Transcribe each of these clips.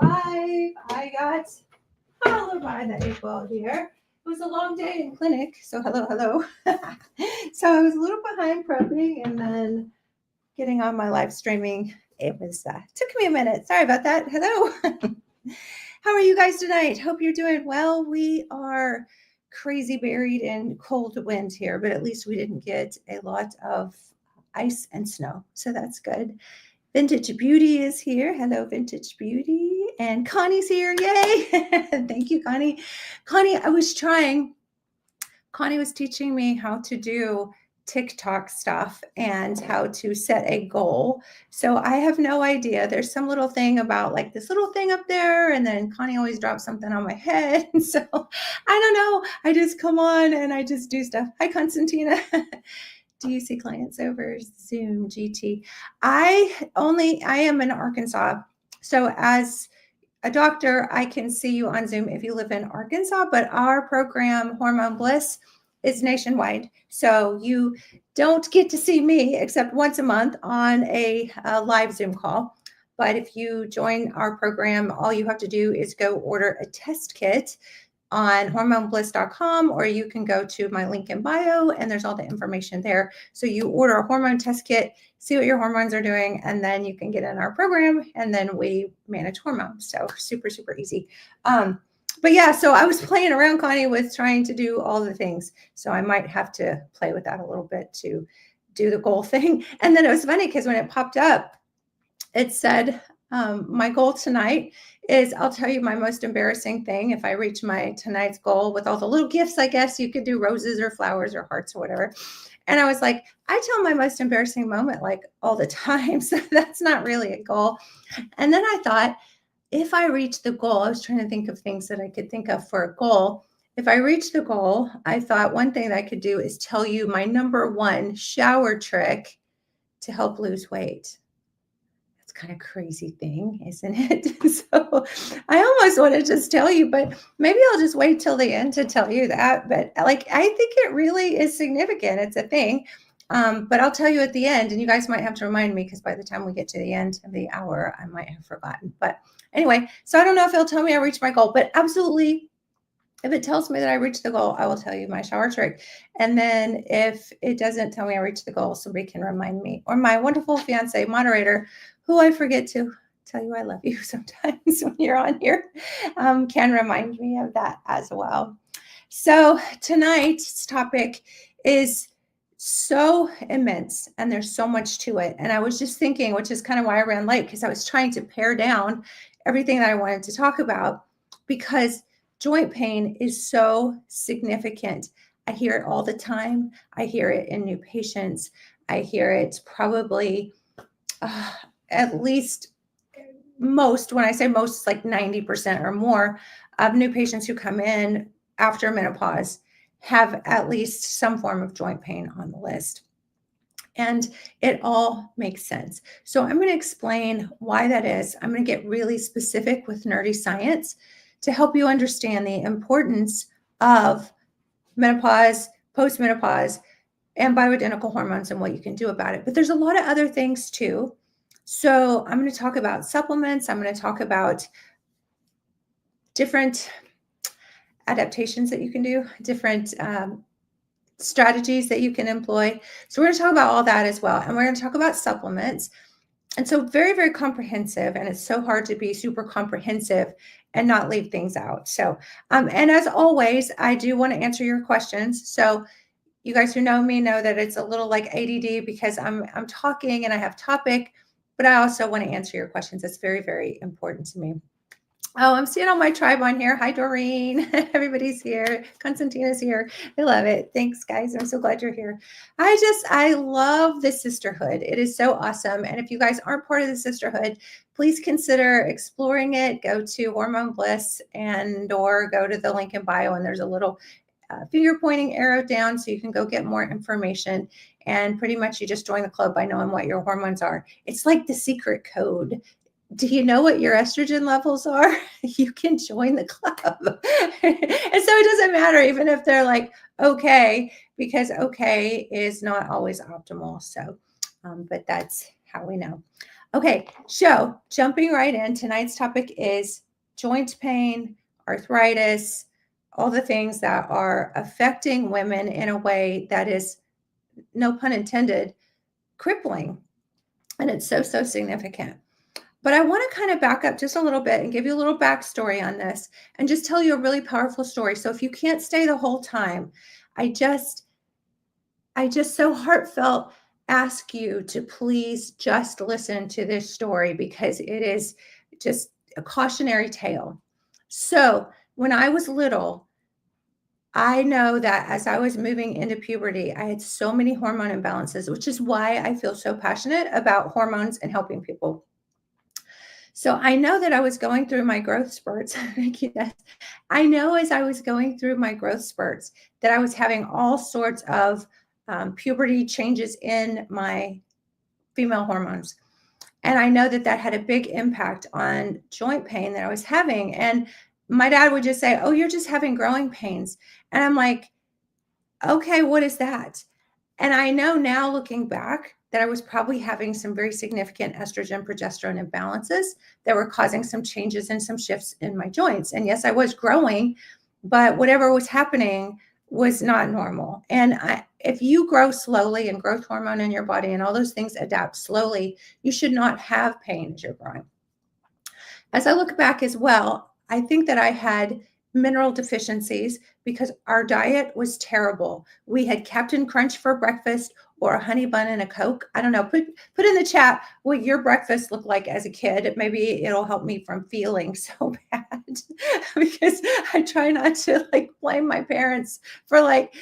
I got followed by the 8 ball here. It was a long day in clinic, so hello. So I was a little behind prepping and then getting on my live streaming. It was took me a minute. Sorry about that. Hello. How are you guys tonight? Hope you're doing well. We are crazy buried in cold wind here, but at least we didn't get a lot of ice and snow, so that's good. Vintage Beauty is here. Hello, Vintage Beauty. And Connie's here. Yay. Thank you, Connie. Connie was teaching me how to do TikTok stuff and how to set a goal. So I have no idea. There's some little thing about like this little thing up there, and then Connie always drops something on my head. And so I don't know. I just come on and I just do stuff. Hi, Constantina. Do you see clients over Zoom, GT? I am in Arkansas. So as a doctor, I can see you on Zoom if you live in Arkansas, but our program, Hormone Bliss, is nationwide. So you don't get to see me except once a month on a live Zoom call. But if you join our program, all you have to do is go order a test kit on hormonebliss.com, or you can go to my link in bio and there's all the information there. So you order a hormone test kit, see what your hormones are doing, and then you can get in our program, and then we manage hormones. So super, super easy. But yeah, so I was playing around, Connie, with trying to do all the things. So I might have to play with that a little bit to do the goal thing. And then it was funny because when it popped up, it said, my goal tonight is, I'll tell you my most embarrassing thing. If I reach my tonight's goal with all the little gifts, I guess you could do roses or flowers or hearts or whatever. And I was like, I tell my most embarrassing moment like all the time. So that's not really a goal. And then I thought, if I reach the goal, I was trying to think of things that I could think of for a goal. If I reach the goal, I thought one thing that I could do is tell you my number one shower trick to help lose weight. Kind of crazy thing, isn't it? So I almost want to just tell you, but maybe I'll just wait till the end to tell you that. But like, I think it really is significant. It's a thing. But I'll tell you at the end, and you guys might have to remind me because by the time we get to the end of the hour, I might have forgotten. But anyway, so I don't know if it'll tell me I reached my goal, but absolutely, if it tells me that I reached the goal, I will tell you my shower trick. And then if it doesn't tell me I reached the goal, somebody can remind me, or my wonderful fiance moderator, who I forget to tell you I love you sometimes when you're on here, can remind me of that as well. So tonight's topic is so immense and there's so much to it. And I was just thinking, which is kind of why I ran late, because I was trying to pare down everything that I wanted to talk about, because joint pain is so significant. I hear it all the time. I hear it in new patients. I hear it probably at least most, when I say most, like 90% or more of new patients who come in after menopause have at least some form of joint pain on the list. And it all makes sense. So I'm going to explain why that is. I'm going to get really specific with nerdy science to help you understand the importance of menopause, postmenopause, and bioidentical hormones and what you can do about it. But there's a lot of other things too. So I'm going to talk about supplements. I'm going to talk about different adaptations that you can do, different strategies that you can employ. So we're going to talk about all that as well. And we're going to talk about supplements. And so very, very comprehensive. And it's so hard to be super comprehensive and not leave things out. So, and as always, I do want to answer your questions. So you guys who know me know that it's a little like ADD because I'm talking and I have topic, but I also want to answer your questions. It's very, very important to me. Oh, I'm seeing all my tribe on here. Hi, Doreen. Everybody's here. Constantina's here. I love it. Thanks, guys. I'm so glad you're here. I love the sisterhood. It is so awesome. And if you guys aren't part of the sisterhood, please consider exploring it. Go to Hormone Bliss or go to the link in bio, and there's a little finger pointing arrow down so you can go get more information. And pretty much you just join the club by knowing what your hormones are. It's like the secret code. Do you know what your estrogen levels are? You can join the club. And so it doesn't matter, even if they're like, okay, because okay is not always optimal. So but that's how we know. Okay, so jumping right in, tonight's topic is joint pain, arthritis, all the things that are affecting women in a way that is, no pun intended, crippling. And it's so, so significant. But I want to kind of back up just a little bit and give you a little backstory on this and just tell you a really powerful story. So if you can't stay the whole time, I just so heartfelt ask you to please just listen to this story because it is just a cautionary tale. So when I was little, I know that as I was moving into puberty, I had so many hormone imbalances, which is why I feel so passionate about hormones and helping people. So I know that I was going through my growth spurts. Yes. I know as I was going through my growth spurts that I was having all sorts of puberty changes in my female hormones. And I know that that had a big impact on joint pain that I was having. And my dad would just say, "Oh, you're just having growing pains." And I'm like, "Okay, what is that?" And I know now looking back that I was probably having some very significant estrogen progesterone imbalances that were causing some changes and some shifts in my joints. And yes, I was growing, but whatever was happening was not normal. And if you grow slowly and growth hormone in your body and all those things adapt slowly, you should not have pain as you're growing. As I look back as well, I think that I had mineral deficiencies because our diet was terrible. We had Captain Crunch for breakfast or a honey bun and a Coke. I don't know. Put in the chat what your breakfast looked like as a kid. Maybe it'll help me from feeling so bad because I try not to like blame my parents for like,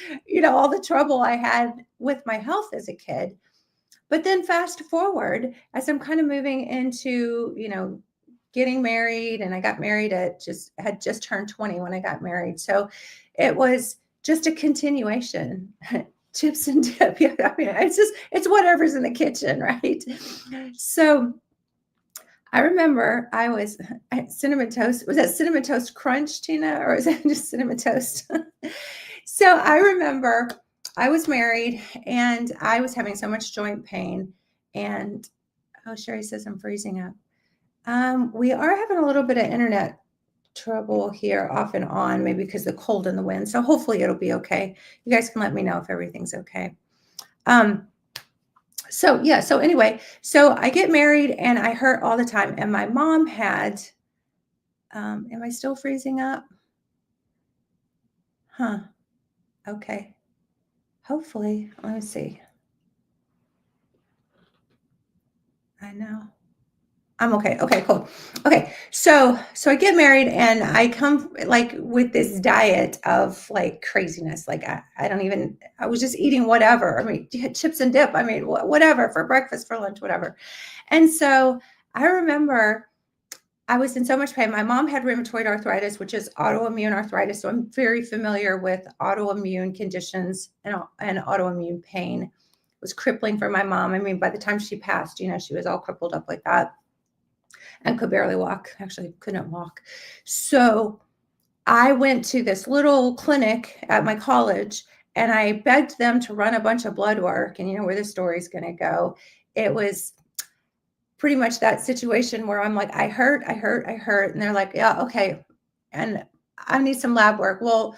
all the trouble I had with my health as a kid. But then fast forward as I'm kind of moving into, getting married, and I got married had just turned 20 when I got married. So it was just a continuation. Chips and dip. Yeah, I mean, it's whatever's in the kitchen, right? So I remember I was at Cinnamon Toast. Was that Cinnamon Toast Crunch, Tina, or is that just Cinnamon Toast? So I remember I was married and I was having so much joint pain. And Sherry says I'm freezing up. We are having a little bit of internet trouble here off and on, maybe because of the cold and the wind. So hopefully it'll be okay. You guys can let me know if everything's okay. So anyway, so I get married and I hurt all the time. And my mom had, am I still freezing up? Huh. Okay. Hopefully, let me see. I know. I'm okay. Okay, cool. Okay. So I get married and I come like with this diet of like craziness. Like I was just eating whatever. I mean, chips and dip. I mean, whatever for breakfast, for lunch, whatever. And so I remember I was in so much pain. My mom had rheumatoid arthritis, which is autoimmune arthritis. So I'm very familiar with autoimmune conditions and autoimmune pain. It was crippling for my mom. I mean, by the time she passed, she was all crippled up like that and could barely walk. Actually, couldn't walk. So I went to this little clinic at my college and I begged them to run a bunch of blood work. And you know where this story's going to go. It was pretty much that situation where I'm like, I hurt. And they're like, yeah, okay. And I need some lab work. Well,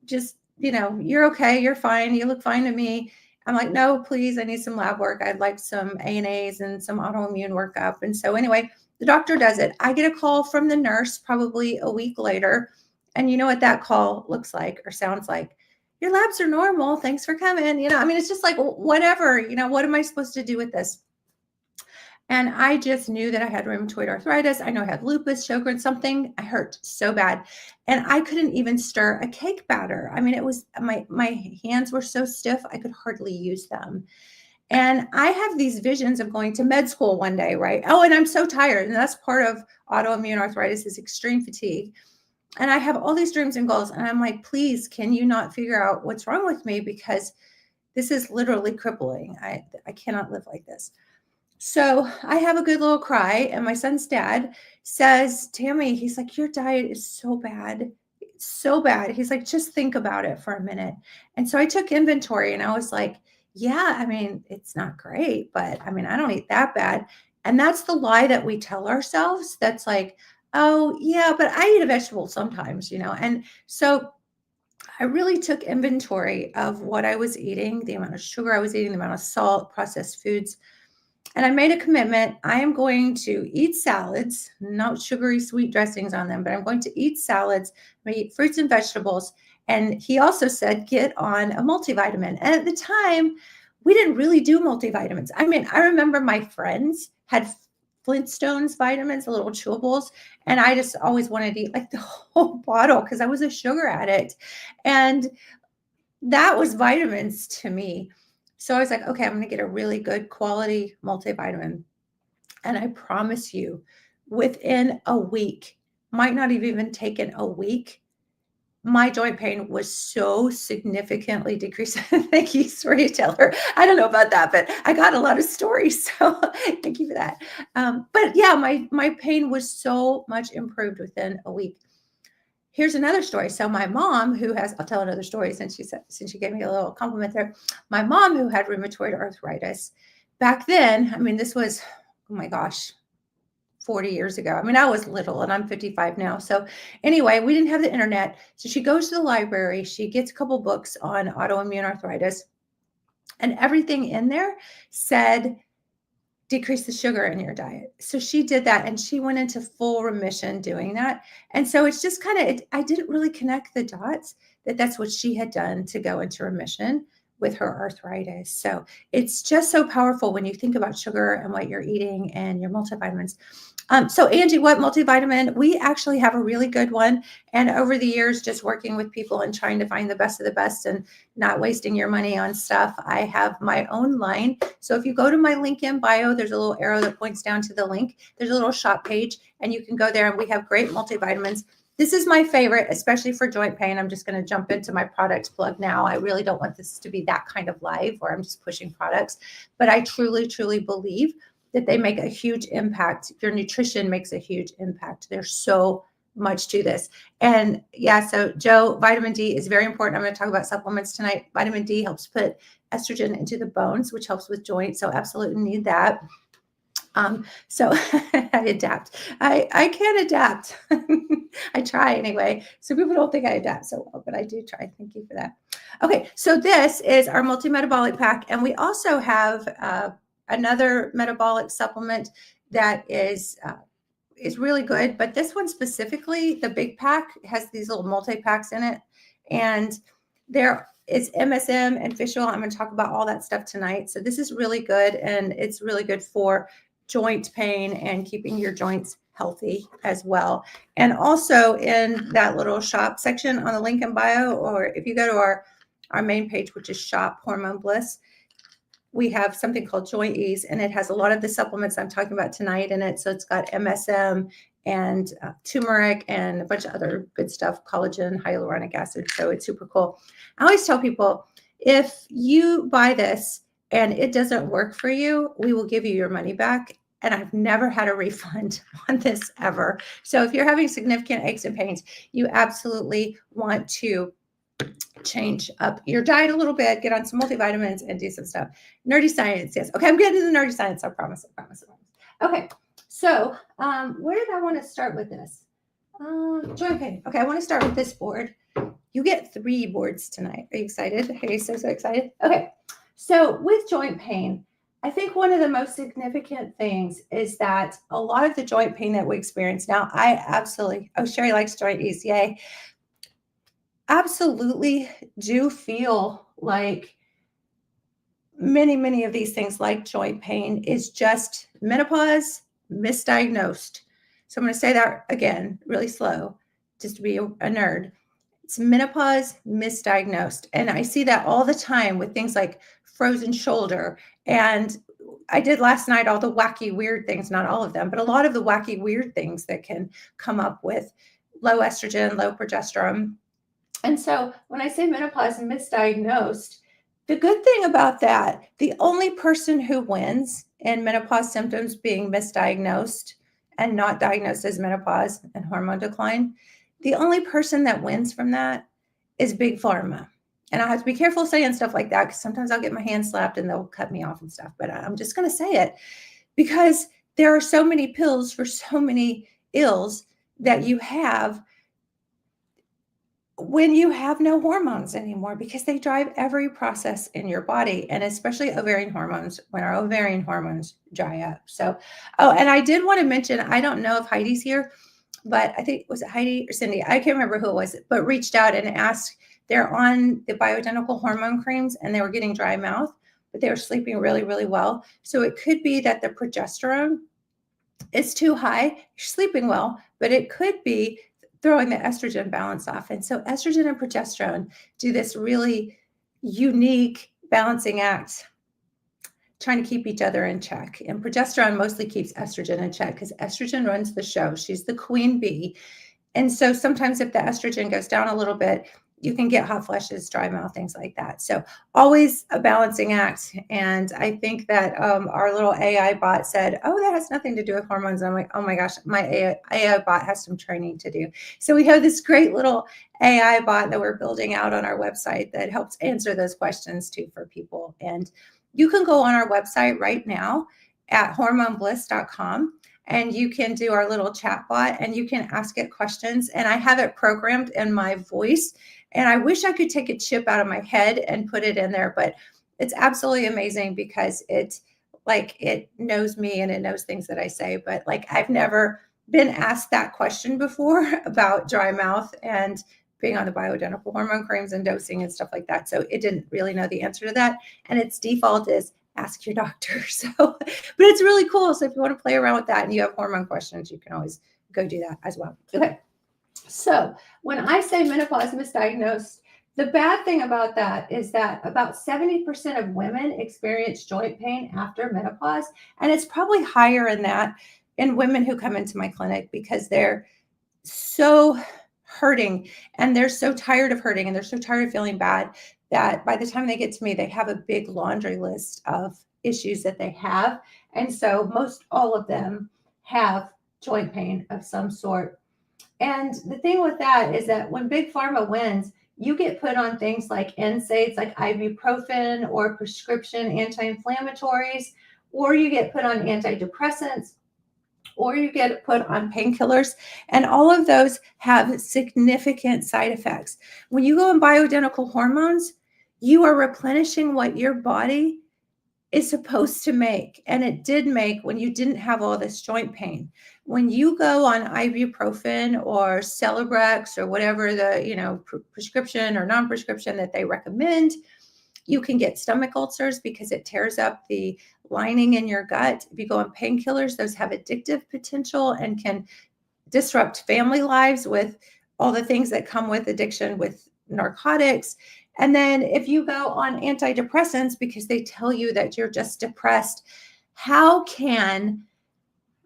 just, you're okay. You're fine. You look fine to me. I'm like, no, please. I need some lab work. I'd like some ANAs and some autoimmune workup. And so anyway, the doctor does it. I get a call from the nurse probably a week later. And you know what that call looks like or sounds like? Your labs are normal. Thanks for coming. It's just like, whatever, what am I supposed to do with this? And I just knew that I had rheumatoid arthritis. I know I had lupus, Sjogren's, something. I hurt so bad. And I couldn't even stir a cake batter. I mean, it was my hands were so stiff, I could hardly use them. And I have these visions of going to med school one day, right? Oh, and I'm so tired. And that's part of autoimmune arthritis is extreme fatigue. And I have all these dreams and goals. And I'm like, please, can you not figure out what's wrong with me? Because this is literally crippling. I cannot live like this. So I have a good little cry. And my son's dad says, Tammy, he's like, your diet is so bad. It's so bad. He's like, just think about it for a minute. And so I took inventory and I was like, Yeah, I mean, it's not great, but I mean, I don't eat that bad. And that's the lie that we tell ourselves. That's like, oh, yeah, but I eat a vegetable sometimes, you know? And so I really took inventory of what I was eating, the amount of sugar I was eating, the amount of salt, processed foods. And I made a commitment. I am going to eat salads, no sugary sweet dressings on them, but I'm going to eat salads. I'm going to eat fruits and vegetables. And he also said, get on a multivitamin. And at the time, we didn't really do multivitamins. I mean, I remember my friends had Flintstones vitamins, the little chewables, and I just always wanted to eat like the whole bottle because I was a sugar addict. And that was vitamins to me. So I was like, okay, I'm going to get a really good quality multivitamin. And I promise you, within a week, might not have even taken a week, my joint pain was so significantly decreased. Thank you, storyteller. I don't know about that, but I got a lot of stories. So thank you for that. But yeah, my pain was so much improved within a week. Here's another story. So my mom, I'll tell another story since she gave me a little compliment there. My mom, who had rheumatoid arthritis, back then, I mean, this was, oh my gosh, 40 years ago. I mean, I was little and I'm 55 now. So anyway, we didn't have the internet. So she goes to the library. She gets a couple books on autoimmune arthritis, and everything in there said, decrease the sugar in your diet. So she did that and she went into full remission doing that. And so it's just kind of, I didn't really connect the dots that that's what she had done to go into remission with her arthritis. So it's just so powerful when you think about sugar and what you're eating and your multivitamins. So Angie, what multivitamin? We actually have a really good one. And over the years, just working with people and trying to find the best of the best and not wasting your money on stuff, I have my own line. So if you go to my link in bio, there's a little arrow that points down to the link. There's a little shop page and you can go there and we have great multivitamins. This is my favorite, especially for joint pain. I'm just going to jump into my product plug now. I really don't want this to be that kind of live where I'm just pushing products, but I truly, truly believe that they make a huge impact. Your nutrition makes a huge impact. There's so much to this. And yeah, so Joe, vitamin D is very important. I'm going to talk about supplements tonight. Vitamin D helps put estrogen into the bones, which helps with joints. So absolutely need that. So I adapt. I can adapt. I try anyway. So people don't think I adapt so well, but I do try. Thank you for that. Okay, so this is our multi-metabolic pack. And we also have another metabolic supplement that is really good, but this one specifically, the big pack, has these little multi-packs in it, and there is MSM and fish oil. I'm going to talk about all that stuff tonight. So this is really good, and it's really good for joint pain and keeping your joints healthy as well. And also in that little shop section on the link in bio, or if you go to our main page, which is Shop Hormone Bliss, we have something called Joint Ease, and it has a lot of the supplements I'm talking about tonight in it. So it's got MSM and turmeric and a bunch of other good stuff, collagen, hyaluronic acid. So it's super cool. I always tell people, if you buy this and it doesn't work for you, we will give you your money back. And I've never had a refund on this ever. So if you're having significant aches and pains, you absolutely want to change up your diet a little bit, get on some multivitamins and do some stuff. Nerdy science, yes. Okay, I'm getting to the nerdy science, I promise. Okay, so where did I want to start with this? Joint pain. Okay, I want to start with this board. You get 3 boards tonight. Are you excited? Are you so excited? Okay, so with joint pain, I think one of the most significant things is that a lot of the joint pain that we experience now, Sherry likes joint ease, yay. Absolutely do feel like many of these things like joint pain is just menopause misdiagnosed. So I'm going to say that again, really slow, just to be a nerd. It's menopause misdiagnosed. And I see that all the time with things like frozen shoulder. And I did last night all the wacky, weird things, not all of them, but a lot of the wacky, weird things that can come up with low estrogen, low progesterone. And so when I say menopause misdiagnosed, the good thing about that, the only person who wins in menopause symptoms being misdiagnosed and not diagnosed as menopause and hormone decline, the only person that wins from that is Big Pharma. And I have to be careful saying stuff like that because sometimes I'll get my hand slapped and they'll cut me off and stuff. But I'm just going to say it because there are so many pills for so many ills that you have when you have no hormones anymore, because they drive every process in your body, and especially ovarian hormones, when our ovarian hormones dry up. So, oh, and I did want to mention, I don't know if Heidi's here, but I think, was it Heidi or Cindy? I can't remember who it was, but reached out and asked, they're on the bioidentical hormone creams and they were getting dry mouth, but they were sleeping really, really well. So it could be that the progesterone is too high, you're sleeping well, but it could be throwing the estrogen balance off. And so estrogen and progesterone do this really unique balancing act, trying to keep each other in check. And progesterone mostly keeps estrogen in check because estrogen runs the show. She's the queen bee. And so sometimes if the estrogen goes down a little bit, you can get hot flushes, dry mouth, things like that. So always a balancing act. And I think that our little AI bot said, oh, that has nothing to do with hormones. And I'm like, oh my gosh, my AI bot has some training to do. So we have this great little AI bot that we're building out on our website that helps answer those questions too for people. And you can go on our website right now at hormonebliss.com. And you can do our little chat bot and you can ask it questions. And I have it programmed in my voice. And I wish I could take a chip out of my head and put it in there, but it's absolutely amazing because it knows me and it knows things that I say. But like, I've never been asked that question before about dry mouth and being on the bioidentical hormone creams and dosing and stuff like that. So it didn't really know the answer to that. And its default is ask your doctor. So, but it's really cool. So if you want to play around with that and you have hormone questions, you can always go do that as well. Okay. So when I say menopause misdiagnosed, the bad thing about that is that about 70% of women experience joint pain after menopause. And it's probably higher in that in women who come into my clinic because they're so hurting and they're so tired of hurting and they're so tired of feeling bad that by the time they get to me, they have a big laundry list of issues that they have. And so most all of them have joint pain of some sort. And the thing with that is that when Big Pharma wins, you get put on things like NSAIDs, like ibuprofen or prescription anti-inflammatories, or you get put on antidepressants, or you get put on painkillers. And all of those have significant side effects. When you go on bioidentical hormones, you are replenishing what your body is supposed to make. And it did make when you didn't have all this joint pain. When you go on ibuprofen or Celebrex or whatever the, prescription or non-prescription that they recommend, you can get stomach ulcers because it tears up the lining in your gut. If you go on painkillers, those have addictive potential and can disrupt family lives with all the things that come with addiction with narcotics. And then if you go on antidepressants because they tell you that you're just depressed, how can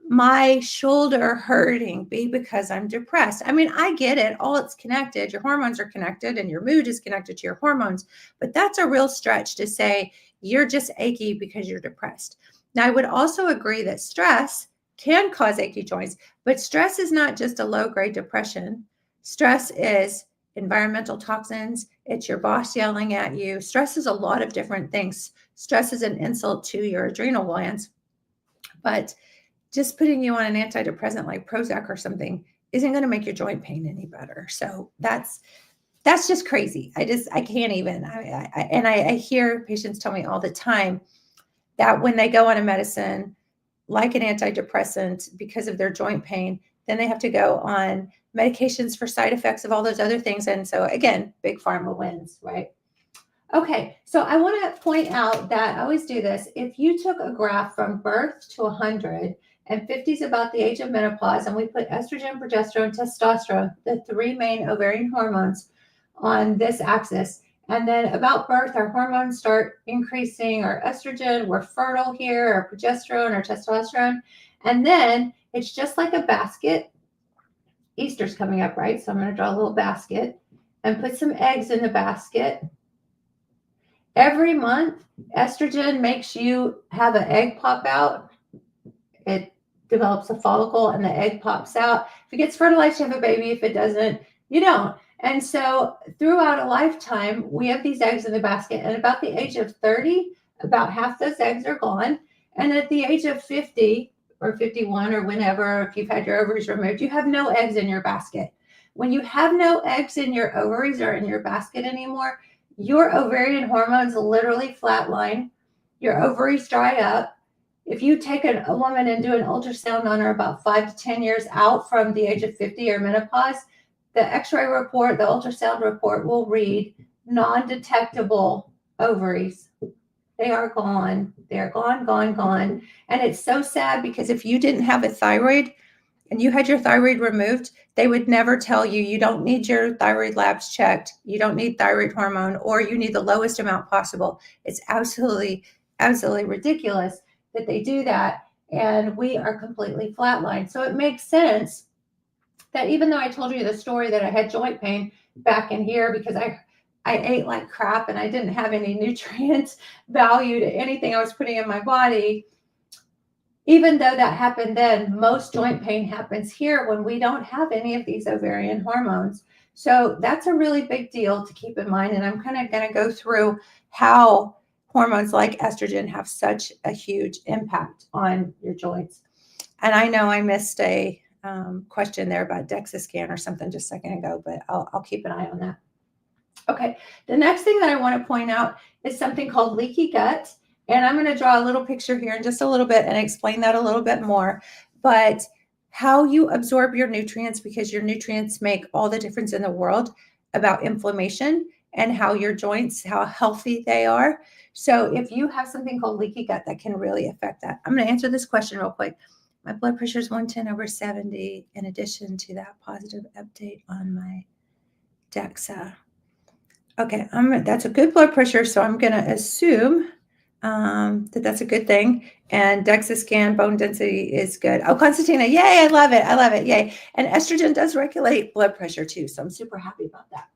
my shoulder hurting be because I'm depressed? I mean, I get it. All it's connected. Your hormones are connected and your mood is connected to your hormones. But that's a real stretch to say you're just achy because you're depressed. Now, I would also agree that stress can cause achy joints, but stress is not just a low-grade depression. Stress is environmental toxins. It's your boss yelling at you. Stress is a lot of different things. Stress is an insult to your adrenal glands. But just putting you on an antidepressant like Prozac or something isn't going to make your joint pain any better. So that's just crazy. I can't even. I hear patients tell me all the time that when they go on a medicine like an antidepressant because of their joint pain, then they have to go on medications for side effects of all those other things. And so again, Big Pharma wins, right? Okay, so I want to point out that I always do this. If you took a graph from birth to 100, and 50 is about the age of menopause, and we put estrogen, progesterone, testosterone, the three main ovarian hormones, on this axis. And then about birth, our hormones start increasing, our estrogen, we're fertile here, our progesterone, our testosterone. And then it's just like a basket. Easter's coming up, right? So I'm going to draw a little basket and put some eggs in the basket. Every month, estrogen makes you have an egg pop out. It develops a follicle and the egg pops out. If it gets fertilized, you have a baby. If it doesn't, you don't. And so throughout a lifetime, we have these eggs in the basket. And about the age of 30, about half those eggs are gone. And at the age of 50 or 51 or whenever, if you've had your ovaries removed, you have no eggs in your basket. When you have no eggs in your ovaries or in your basket anymore, your ovarian hormones literally flatline. Your ovaries dry up. If you take a woman and do an ultrasound on her about 5 to 10 years out from the age of 50 or menopause, the x-ray report, the ultrasound report will read non-detectable ovaries. They are gone. They're gone, gone, gone. And it's so sad because if you didn't have a thyroid and you had your thyroid removed, they would never tell you, you don't need your thyroid labs checked. You don't need thyroid hormone, or you need the lowest amount possible. It's absolutely, absolutely ridiculous that they do that. And we are completely flatlined. So it makes sense that even though I told you the story that I had joint pain back in here because I ate like crap and I didn't have any nutrient value to anything I was putting in my body, even though that happened then, most joint pain happens here when we don't have any of these ovarian hormones. So that's a really big deal to keep in mind. And I'm kind of going to go through how hormones like estrogen have such a huge impact on your joints. And I know I missed a question there about DEXA scan or something just a second ago, but I'll keep an eye on that. Okay, the next thing that I want to point out is something called leaky gut. And I'm going to draw a little picture here in just a little bit and explain that a little bit more. But how you absorb your nutrients, because your nutrients make all the difference in the world about inflammation and how your joints, how healthy they are. So if you have something called leaky gut, that can really affect that. I'm going to answer this question real quick. My blood pressure is 110/70 in addition to that positive update on my DEXA. Okay, that's a good blood pressure, so I'm going to assume that that's a good thing. And DEXA scan, bone density is good. Oh, Constantina, yay, I love it. I love it, yay. And estrogen does regulate blood pressure too, so I'm super happy about that.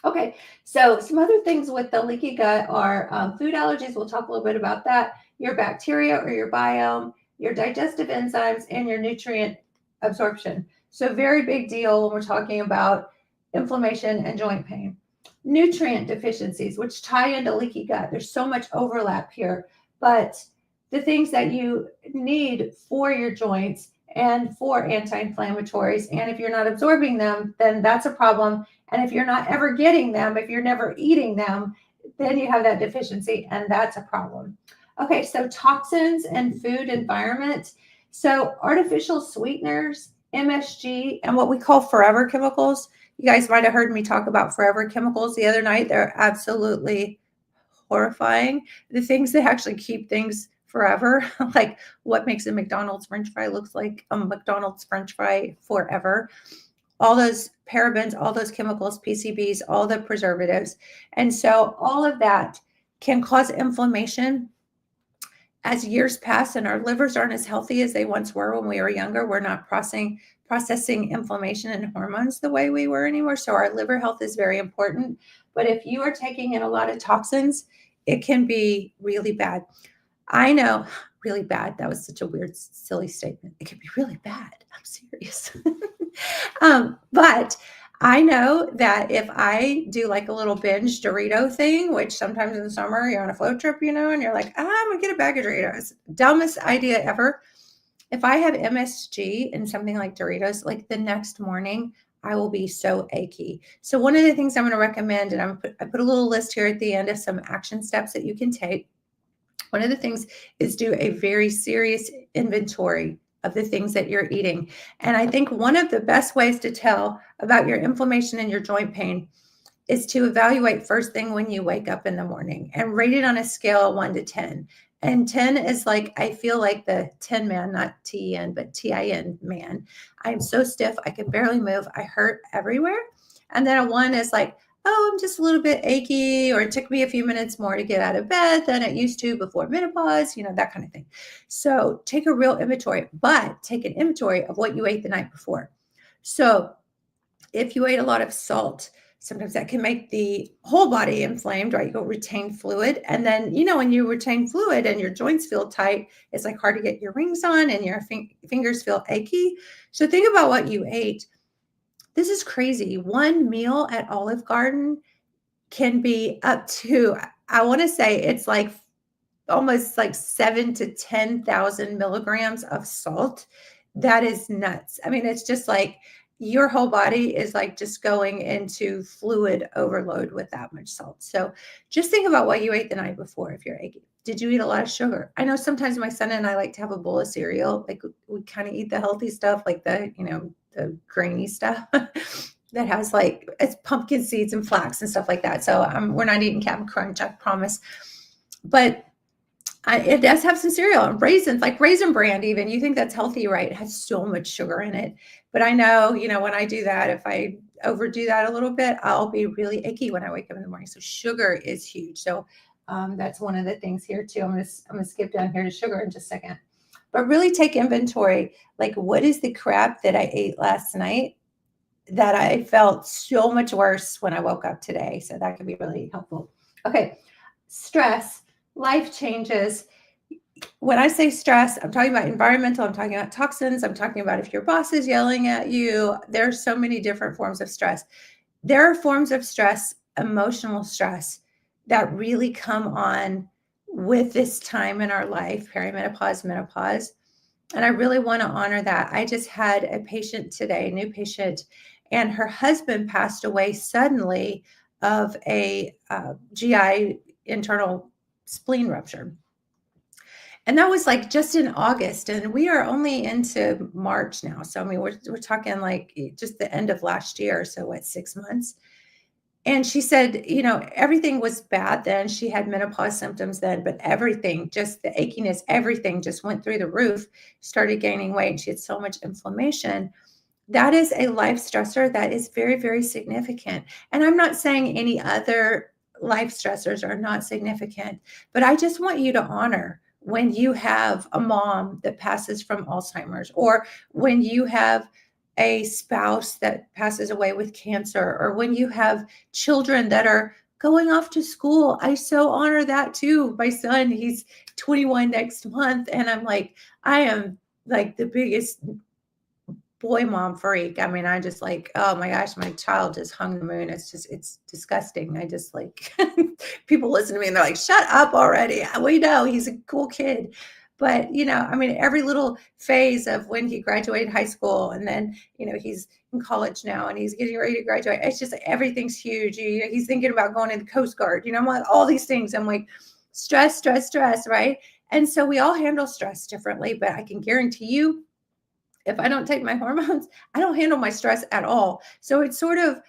Okay, so some other things with the leaky gut are food allergies. We'll talk a little bit about that. Your bacteria or your biome, your digestive enzymes, and your nutrient absorption. So very big deal when we're talking about inflammation and joint pain. Nutrient deficiencies, which tie into leaky gut. There's so much overlap here, but the things that you need for your joints and for anti-inflammatories, and if you're not absorbing them, then that's a problem. And if you're not ever getting them, if you're never eating them, then you have that deficiency, and that's a problem. Okay, so toxins and food environment. So artificial sweeteners, MSG, and what we call forever chemicals. You guys might have heard me talk about forever chemicals the other night. They're absolutely horrifying. The things that actually keep things forever, like what makes a McDonald's French fry looks like a McDonald's French fry forever. All those parabens, all those chemicals, PCBs, all the preservatives. And so all of that can cause inflammation. As years pass and our livers aren't as healthy as they once were when we were younger, we're not processing inflammation and hormones the way we were anymore. So our liver health is very important. But if you are taking in a lot of toxins, it can be really bad. I know, really bad. That was such a weird, silly statement. It can be really bad. I'm serious. But I know that if I do like a little binge Dorito thing, which sometimes in the summer you're on a float trip, and you're like, I'm going to get a bag of Doritos. Dumbest idea ever. If I have MSG in something like Doritos, like the next morning, I will be so achy. So one of the things I'm going to recommend, and I put a little list here at the end of some action steps that you can take. One of the things is do a very serious inventory of the things that you're eating. And I think one of the best ways to tell about your inflammation and your joint pain is to evaluate first thing when you wake up in the morning and rate it on a scale of 1 to 10. And 10 is like, I feel like the 10 man, not T-E-N, but T-I-N man. I'm so stiff, I can barely move. I hurt everywhere. And then a 1 is like, oh, I'm just a little bit achy, or it took me a few minutes more to get out of bed than it used to before menopause, that kind of thing. So take a real inventory, but take an inventory of what you ate the night before. So if you ate a lot of salt, sometimes that can make the whole body inflamed, right? You'll retain fluid. And then, when you retain fluid and your joints feel tight, it's like hard to get your rings on and your fingers feel achy. So think about what you ate. This is crazy. One meal at Olive Garden can be up to, I want to say it's like almost like 7 to 10,000 milligrams of salt. That is nuts. I mean, it's just like your whole body is like just going into fluid overload with that much salt. So just think about what you ate the night before if you're achy. Did you eat a lot of sugar? I know sometimes my son and I like to have a bowl of cereal. Like we kind of eat the healthy stuff, like the grainy stuff that has like it's pumpkin seeds and flax and stuff like that. So we're not eating Captain Crunch, I promise. But it does have some cereal and raisins, like Raisin Bran even. You think that's healthy, right? It has so much sugar in it. But I know, when I do that, if I overdo that a little bit, I'll be really icky when I wake up in the morning. So sugar is huge. So that's one of the things here too. I'm gonna skip down here to sugar in just a second. But really take inventory. Like, what is the crap that I ate last night that I felt so much worse when I woke up today? So that could be really helpful. Okay, stress. Life changes. When I say stress, I'm talking about environmental, I'm talking about toxins, I'm talking about if your boss is yelling at you. There are so many different forms of stress. There are forms of stress, emotional stress, that really come on with this time in our life, perimenopause, menopause. And I really want to honor that. I just had a patient today, a new patient, and her husband passed away suddenly of a GI internal spleen rupture. And that was like just in August, and we are only into March now. So I mean, we're talking like just the end of last year. So what, 6 months? And she said, everything was bad then. She had menopause symptoms then, but everything, just the achiness, everything just went through the roof, started gaining weight. She had so much inflammation. That is a life stressor that is very, very significant. And I'm not saying any other life stressors are not significant, but I just want you to honor when you have a mom that passes from Alzheimer's, or when you have a spouse that passes away with cancer, or when you have children that are going off to school. I so honor that too. My son, he's 21 next month, and I am like the biggest boy mom freak. I mean, I just like, oh my gosh, my child just hung the moon. It's disgusting. I just like, people listen to me and they're like, shut up already. We know he's a cool kid. But, I mean, every little phase of when he graduated high school, and then, he's in college now and he's getting ready to graduate. It's just everything's huge. He's thinking about going to the Coast Guard, I'm like, all these things. I'm like, stress, right? And so we all handle stress differently, but I can guarantee you, if I don't take my hormones, I don't handle my stress at all. So it's sort of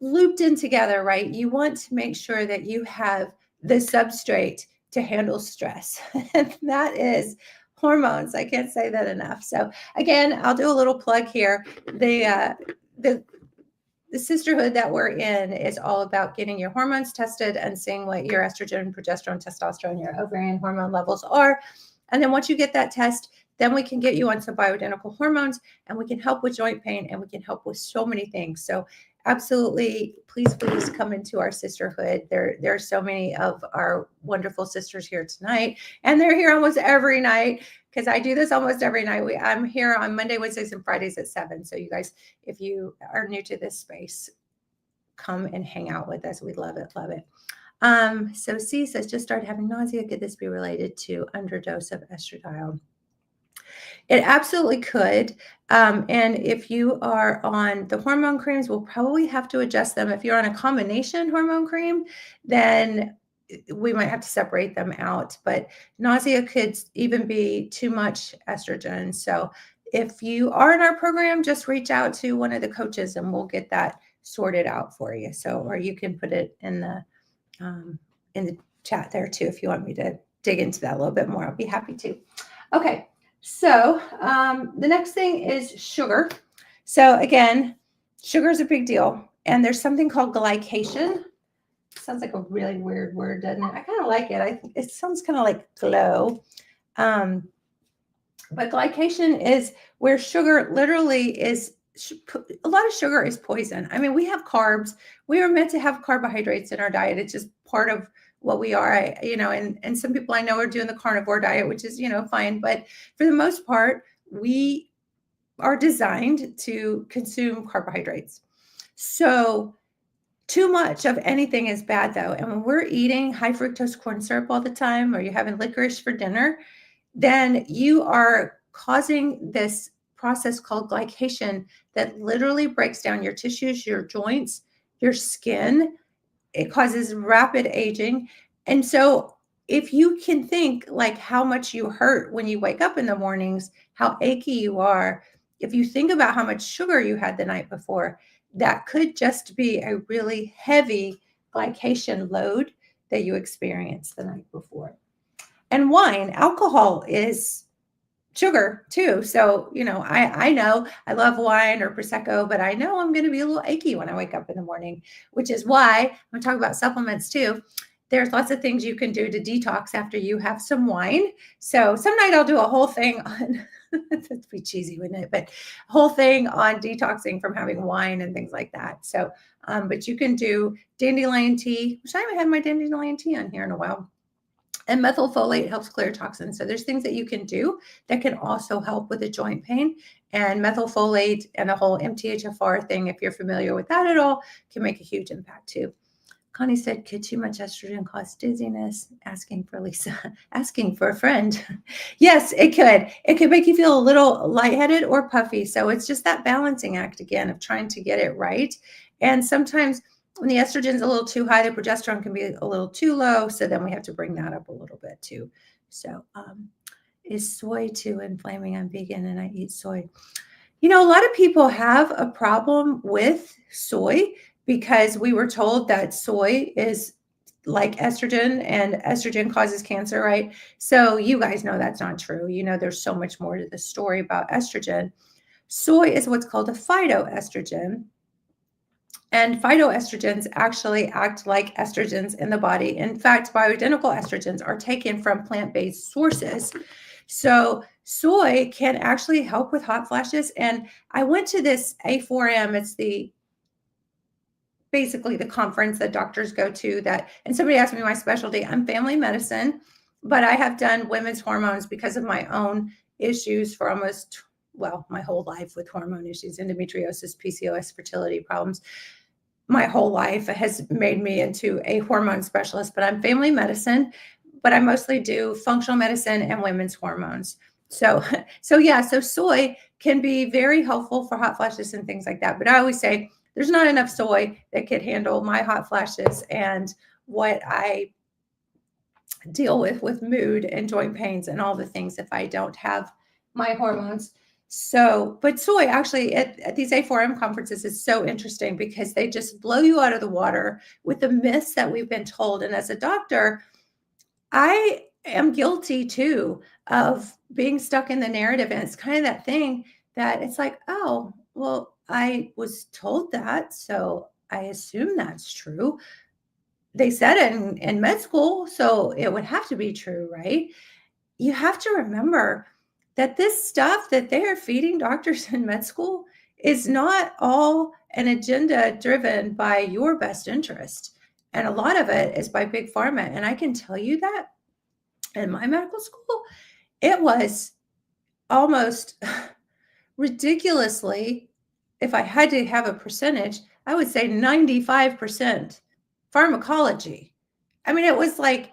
looped in together, right? You want to make sure that you have the substrate to handle stress. And that is hormones. I can't say that enough. So again, I'll do a little plug here. The sisterhood that we're in is all about getting your hormones tested and seeing what your estrogen, progesterone, testosterone, your ovarian hormone levels are. And then once you get that test, then we can get you on some bioidentical hormones, and we can help with joint pain, and we can help with so many things. So absolutely, please come into our sisterhood. There are so many of our wonderful sisters here tonight, and they're here almost every night, because I do this almost every night. I'm here on Monday, Wednesdays, and Fridays at 7. So you guys, if you are new to this space, come and hang out with us. We love it, love it. So C says, just started having nausea. Could this be related to underdose of estradiol? It absolutely could. And if you are on the hormone creams, we'll probably have to adjust them. If you're on a combination hormone cream, then we might have to separate them out. But nausea could even be too much estrogen. So if you are in our program, just reach out to one of the coaches and we'll get that sorted out for you. So, or you can put it in the chat there too, if you want me to dig into that a little bit more. I'll be happy to. Okay. So the next thing is sugar. So again, sugar is a big deal. And there's something called glycation. Sounds like a really weird word, doesn't it? I kind of like it. I think it sounds kind of like glow. But glycation is where sugar literally is, a lot of sugar is poison. I mean, we have carbs. We are meant to have carbohydrates in our diet. It's just part of what we are, and some people I know are doing the carnivore diet, which is, fine. But for the most part, we are designed to consume carbohydrates. So too much of anything is bad though. And when we're eating high fructose corn syrup all the time, or you're having licorice for dinner, then you are causing this process called glycation that literally breaks down your tissues, your joints, your skin. It causes rapid aging. And so if you can think like how much you hurt when you wake up in the mornings, how achy you are, if you think about how much sugar you had the night before, that could just be a really heavy glycation load that you experienced the night before. And wine, alcohol is sugar too. So, I know I love wine or Prosecco, but I know I'm going to be a little achy when I wake up in the morning, which is why I'm going to talk about supplements too. There's lots of things you can do to detox after you have some wine. So some night I'll do a whole thing on, that'd be cheesy, wouldn't it? But a whole thing on detoxing from having wine and things like that. So, but you can do dandelion tea, which I haven't had my dandelion tea on here in a while. And methylfolate helps clear toxins. So there's things that you can do that can also help with the joint pain. And methylfolate and the whole MTHFR thing, if you're familiar with that at all, can make a huge impact too. Connie said, could too much estrogen cause dizziness? Asking for Lisa, asking for a friend. Yes, it could. It could make you feel a little lightheaded or puffy. So it's just that balancing act again of trying to get it right. And sometimes when the estrogen's a little too high, the progesterone can be a little too low. So then we have to bring that up a little bit too. So is soy too inflaming? I'm vegan and I eat soy. A lot of people have a problem with soy because we were told that soy is like estrogen and estrogen causes cancer, right? So you guys know that's not true. There's so much more to the story about estrogen. Soy is what's called a phytoestrogen. And phytoestrogens actually act like estrogens in the body. In fact, bioidentical estrogens are taken from plant-based sources. So soy can actually help with hot flashes. And I went to this A4M, it's basically the conference that doctors go to and somebody asked me my specialty. I'm family medicine, but I have done women's hormones because of my own issues for my whole life with hormone issues, endometriosis, PCOS, fertility problems. My whole life has made me into a hormone specialist, but I'm family medicine, but I mostly do functional medicine and women's hormones. So soy can be very helpful for hot flashes and things like that. But I always say there's not enough soy that could handle my hot flashes and what I deal with mood and joint pains and all the things if I don't have my hormones. So, but soy actually at these A4M conferences is so interesting because they just blow you out of the water with the myths that we've been told. And as a doctor, I am guilty too of being stuck in the narrative. And it's kind of that thing that it's like, oh, well, I was told that, so I assume that's true. They said it in med school, so it would have to be true, right? You have to remember that this stuff that they are feeding doctors in med school is not all an agenda driven by your best interest. And a lot of it is by big pharma. And I can tell you that in my medical school, it was almost ridiculously, if I had to have a percentage, I would say 95% pharmacology. I mean, it was like,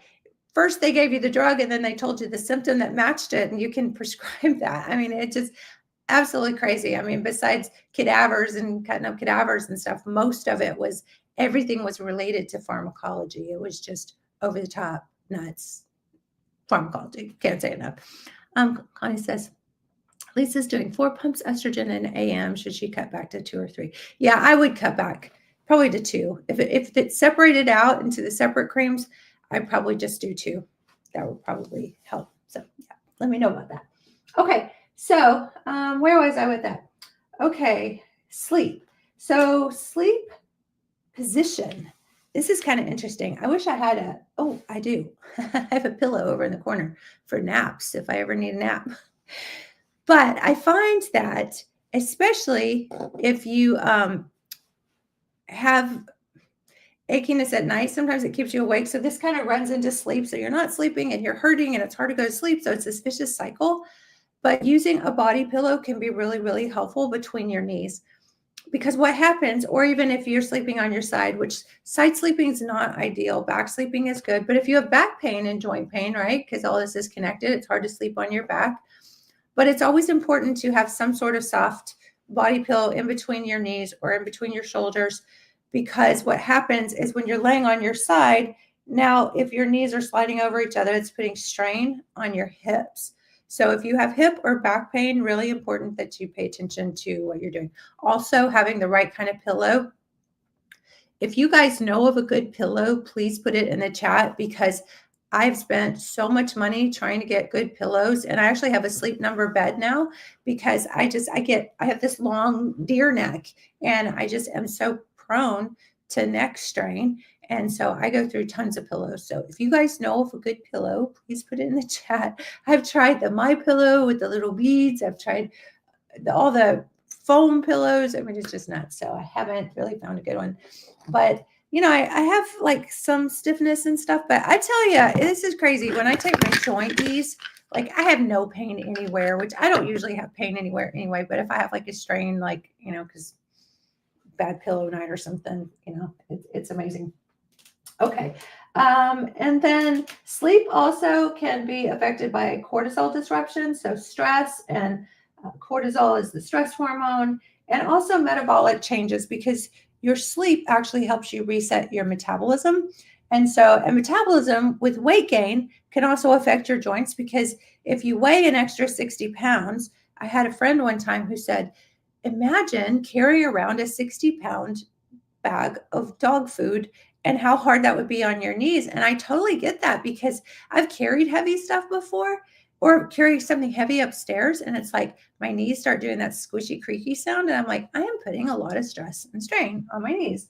first they gave you the drug and then they told you the symptom that matched it and you can prescribe that. I mean, it's just absolutely crazy. I mean, besides cadavers and cutting up cadavers and stuff, most of it was, everything was related to pharmacology. It was just over the top, nuts pharmacology. Can't say enough. Connie says, Lisa's doing 4 pumps estrogen in AM. Should she cut back to 2 or 3? Yeah, I would cut back probably to 2. If it's separated out into the separate creams, I'd probably just do 2. That would probably help. So yeah, let me know about that. Okay, so where was I with that? Okay, sleep. So sleep position. This is kind of interesting. I wish I had I do. I have a pillow over in the corner for naps if I ever need a nap. But I find that especially if you have achiness at night, sometimes it keeps you awake. So this kind of runs into sleep. So you're not sleeping and you're hurting and it's hard to go to sleep. So it's this vicious cycle. But using a body pillow can be really, really helpful between your knees. Because what happens, or even if you're sleeping on your side, which side sleeping is not ideal, back sleeping is good. But if you have back pain and joint pain, right, because all this is connected, it's hard to sleep on your back. But it's always important to have some sort of soft body pillow in between your knees or in between your shoulders, because what happens is when you're laying on your side, now if your knees are sliding over each other, it's putting strain on your hips. So if you have hip or back pain, really important that you pay attention to what you're doing. Also, having the right kind of pillow. If you guys know of a good pillow, please put it in the chat, because I've spent so much money trying to get good pillows, and I actually have a Sleep Number bed now, because I have this long deer neck, and I just am so prone to neck strain. And so I go through tons of pillows. So if you guys know of a good pillow, please put it in the chat. I've tried the My Pillow with the little beads. I've tried all the foam pillows. I mean, it's just nuts. So I haven't really found a good one. But I have like some stiffness and stuff, but I tell you, this is crazy. When I take my joint ease, like I have no pain anywhere, which I don't usually have pain anywhere anyway. But if I have like a strain, like, because bad pillow night or something, it's amazing. Okay. And then sleep also can be affected by cortisol disruption. So stress, and cortisol is the stress hormone, and also metabolic changes, because your sleep actually helps you reset your metabolism. And metabolism with weight gain can also affect your joints, because if you weigh an extra 60 pounds, I had a friend one time who said, imagine carrying around a 60-pound bag of dog food and how hard that would be on your knees. And I totally get that, because I've carried heavy stuff before, or carry something heavy upstairs, and it's like my knees start doing that squishy, creaky sound. And I'm like, I am putting a lot of stress and strain on my knees.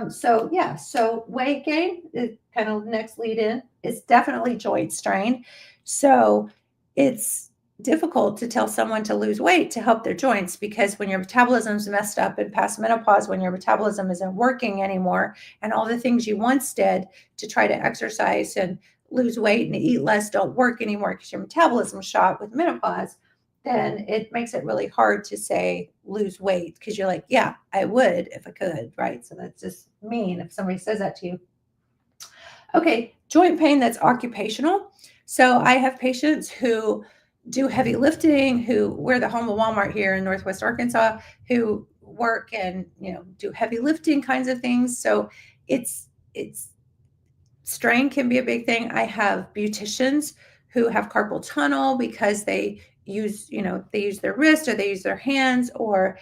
So weight gain is kind of next lead in. It's definitely joint strain. So it's difficult to tell someone to lose weight to help their joints, because when your metabolism's messed up and past menopause, when your metabolism isn't working anymore, and all the things you once did to try to exercise and lose weight and eat less don't work anymore because your metabolism shot with menopause, then it makes it really hard to say lose weight, because you're like, yeah, I would if I could, right? So that's just mean if somebody says that to you. Okay, joint pain that's occupational. So I have patients who do heavy lifting, who we're the home of Walmart here in Northwest Arkansas, who work and do heavy lifting kinds of things. So it's strain can be a big thing. I have beauticians who have carpal tunnel because they use their wrist, or they use their hands, or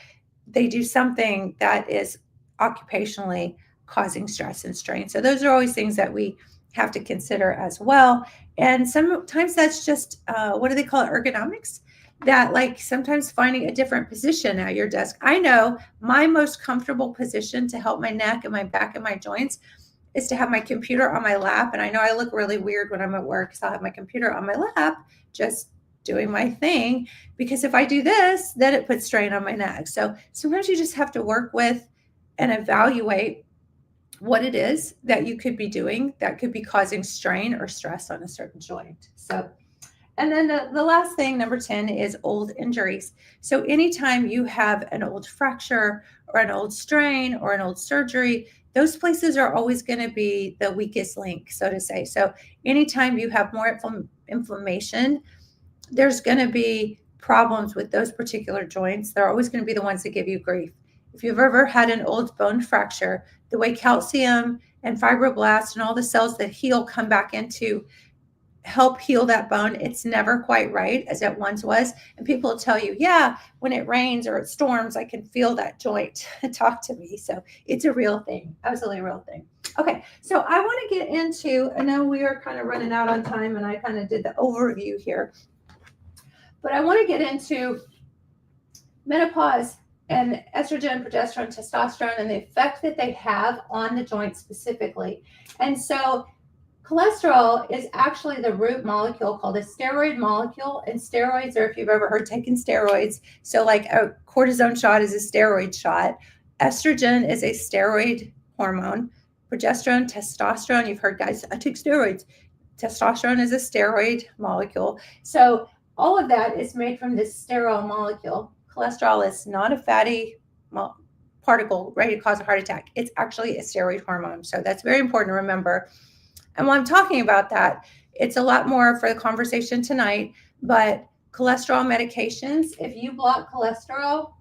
they do something that is occupationally causing stress and strain. So those are always things that we have to consider as well. And sometimes that's just, what do they call it? Ergonomics. That, like, sometimes finding a different position at your desk. I know my most comfortable position to help my neck and my back and my joints is to have my computer on my lap. And I know I look really weird when I'm at work, because I'll have my computer on my lap, just doing my thing, because if I do this, then it puts strain on my neck. So sometimes you just have to work with and evaluate what it is that you could be doing that could be causing strain or stress on a certain joint. So, and then the last thing, number 10, is old injuries. So anytime you have an old fracture or an old strain or an old surgery, those places are always going to be the weakest link, so to say. So anytime you have more inflammation, there's going to be problems with those particular joints. They're always going to be the ones that give you grief. If you've ever had an old bone fracture, the way calcium and fibroblasts and all the cells that heal come back into help heal that bone, it's never quite right as it once was. And people will tell you, yeah, when it rains or it storms, I can feel that joint. Talk to me. So it's a real thing, absolutely a real thing. Okay, so I want to get into, I know we are kind of running out on time, and I kind of did the overview here, but I want to get into menopause and estrogen, progesterone, testosterone, and the effect that they have on the joint specifically. And so cholesterol is actually the root molecule called a steroid molecule. And steroids are, if you've ever heard taking steroids, so like a cortisone shot is a steroid shot. Estrogen is a steroid hormone. Progesterone, testosterone, you've heard guys, I take steroids. Testosterone is a steroid molecule. So All of that is made from this sterol molecule. Cholesterol is not a fatty particle ready to cause a heart attack. It's actually a steroid hormone. So that's very important to remember. And while I'm talking about that, it's a lot more for the conversation tonight, but cholesterol medications, if you block cholesterol,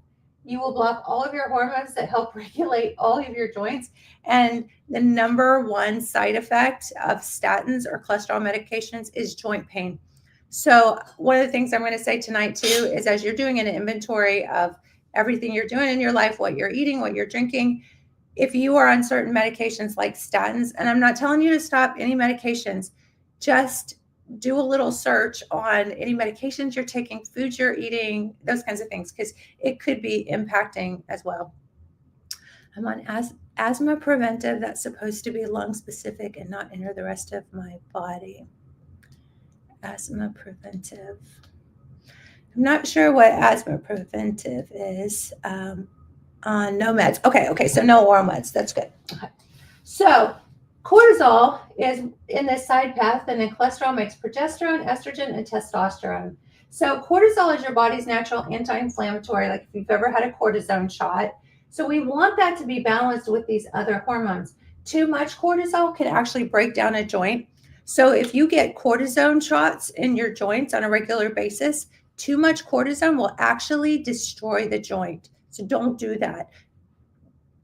you will block all of your hormones that help regulate all of your joints. And the number one side effect of statins or cholesterol medications is joint pain. So one of the things I'm going to say tonight too is, as you're doing an inventory of everything you're doing in your life, what you're eating, what you're drinking, if you are on certain medications like statins, and I'm not telling you to stop any medications, just do a little search on any medications you're taking, foods you're eating, those kinds of things, because it could be impacting as well. I'm on asthma preventive. That's supposed to be lung specific and not enter the rest of my body. Asthma preventive. I'm not sure what asthma preventive is. No meds. Okay, so no oral meds. That's good. Okay. So cortisol is in this side path, and then cholesterol makes progesterone, estrogen, and testosterone. So cortisol is your body's natural anti-inflammatory, like if you've ever had a cortisone shot. So we want that to be balanced with these other hormones. Too much cortisol can actually break down a joint. So if you get cortisone shots in your joints on a regular basis, too much cortisone will actually destroy the joint. So don't do that.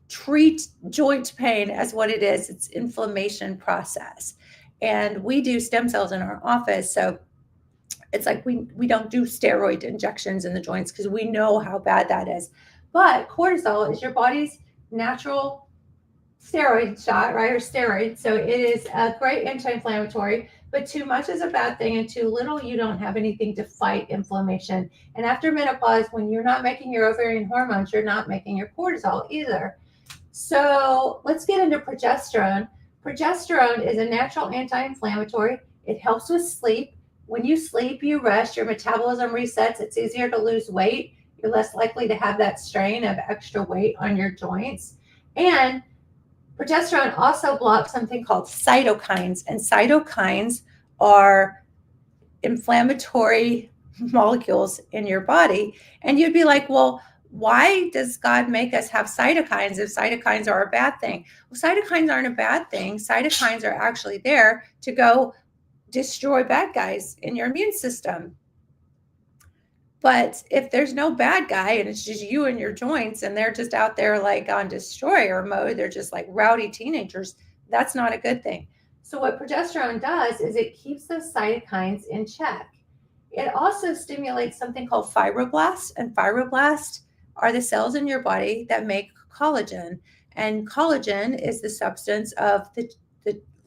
Treat joint pain as what it is. It's inflammation process. And we do stem cells in our office. So it's like we don't do steroid injections in the joints because we know how bad that is. But cortisol is your body's natural steroid shot, right? Or steroid. So it is a great anti-inflammatory, but too much is a bad thing, and too little, you don't have anything to fight inflammation. And after menopause, when you're not making your ovarian hormones, you're not making your cortisol either. So let's get into progesterone. Progesterone is a natural anti-inflammatory. It helps with sleep. When you sleep, you rest, your metabolism resets. It's easier to lose weight. You're less likely to have that strain of extra weight on your joints. And progesterone also blocks something called cytokines, and cytokines are inflammatory molecules in your body. And you'd be like, well, why does God make us have cytokines if cytokines are a bad thing? Well, cytokines aren't a bad thing. Cytokines are actually there to go destroy bad guys in your immune system. But if there's no bad guy and it's just you and your joints and they're just out there like on destroyer mode, they're just like rowdy teenagers, that's not a good thing. So what progesterone does is it keeps those cytokines in check. It also stimulates something called fibroblasts, and fibroblasts are the cells in your body that make collagen. And collagen is the substance of the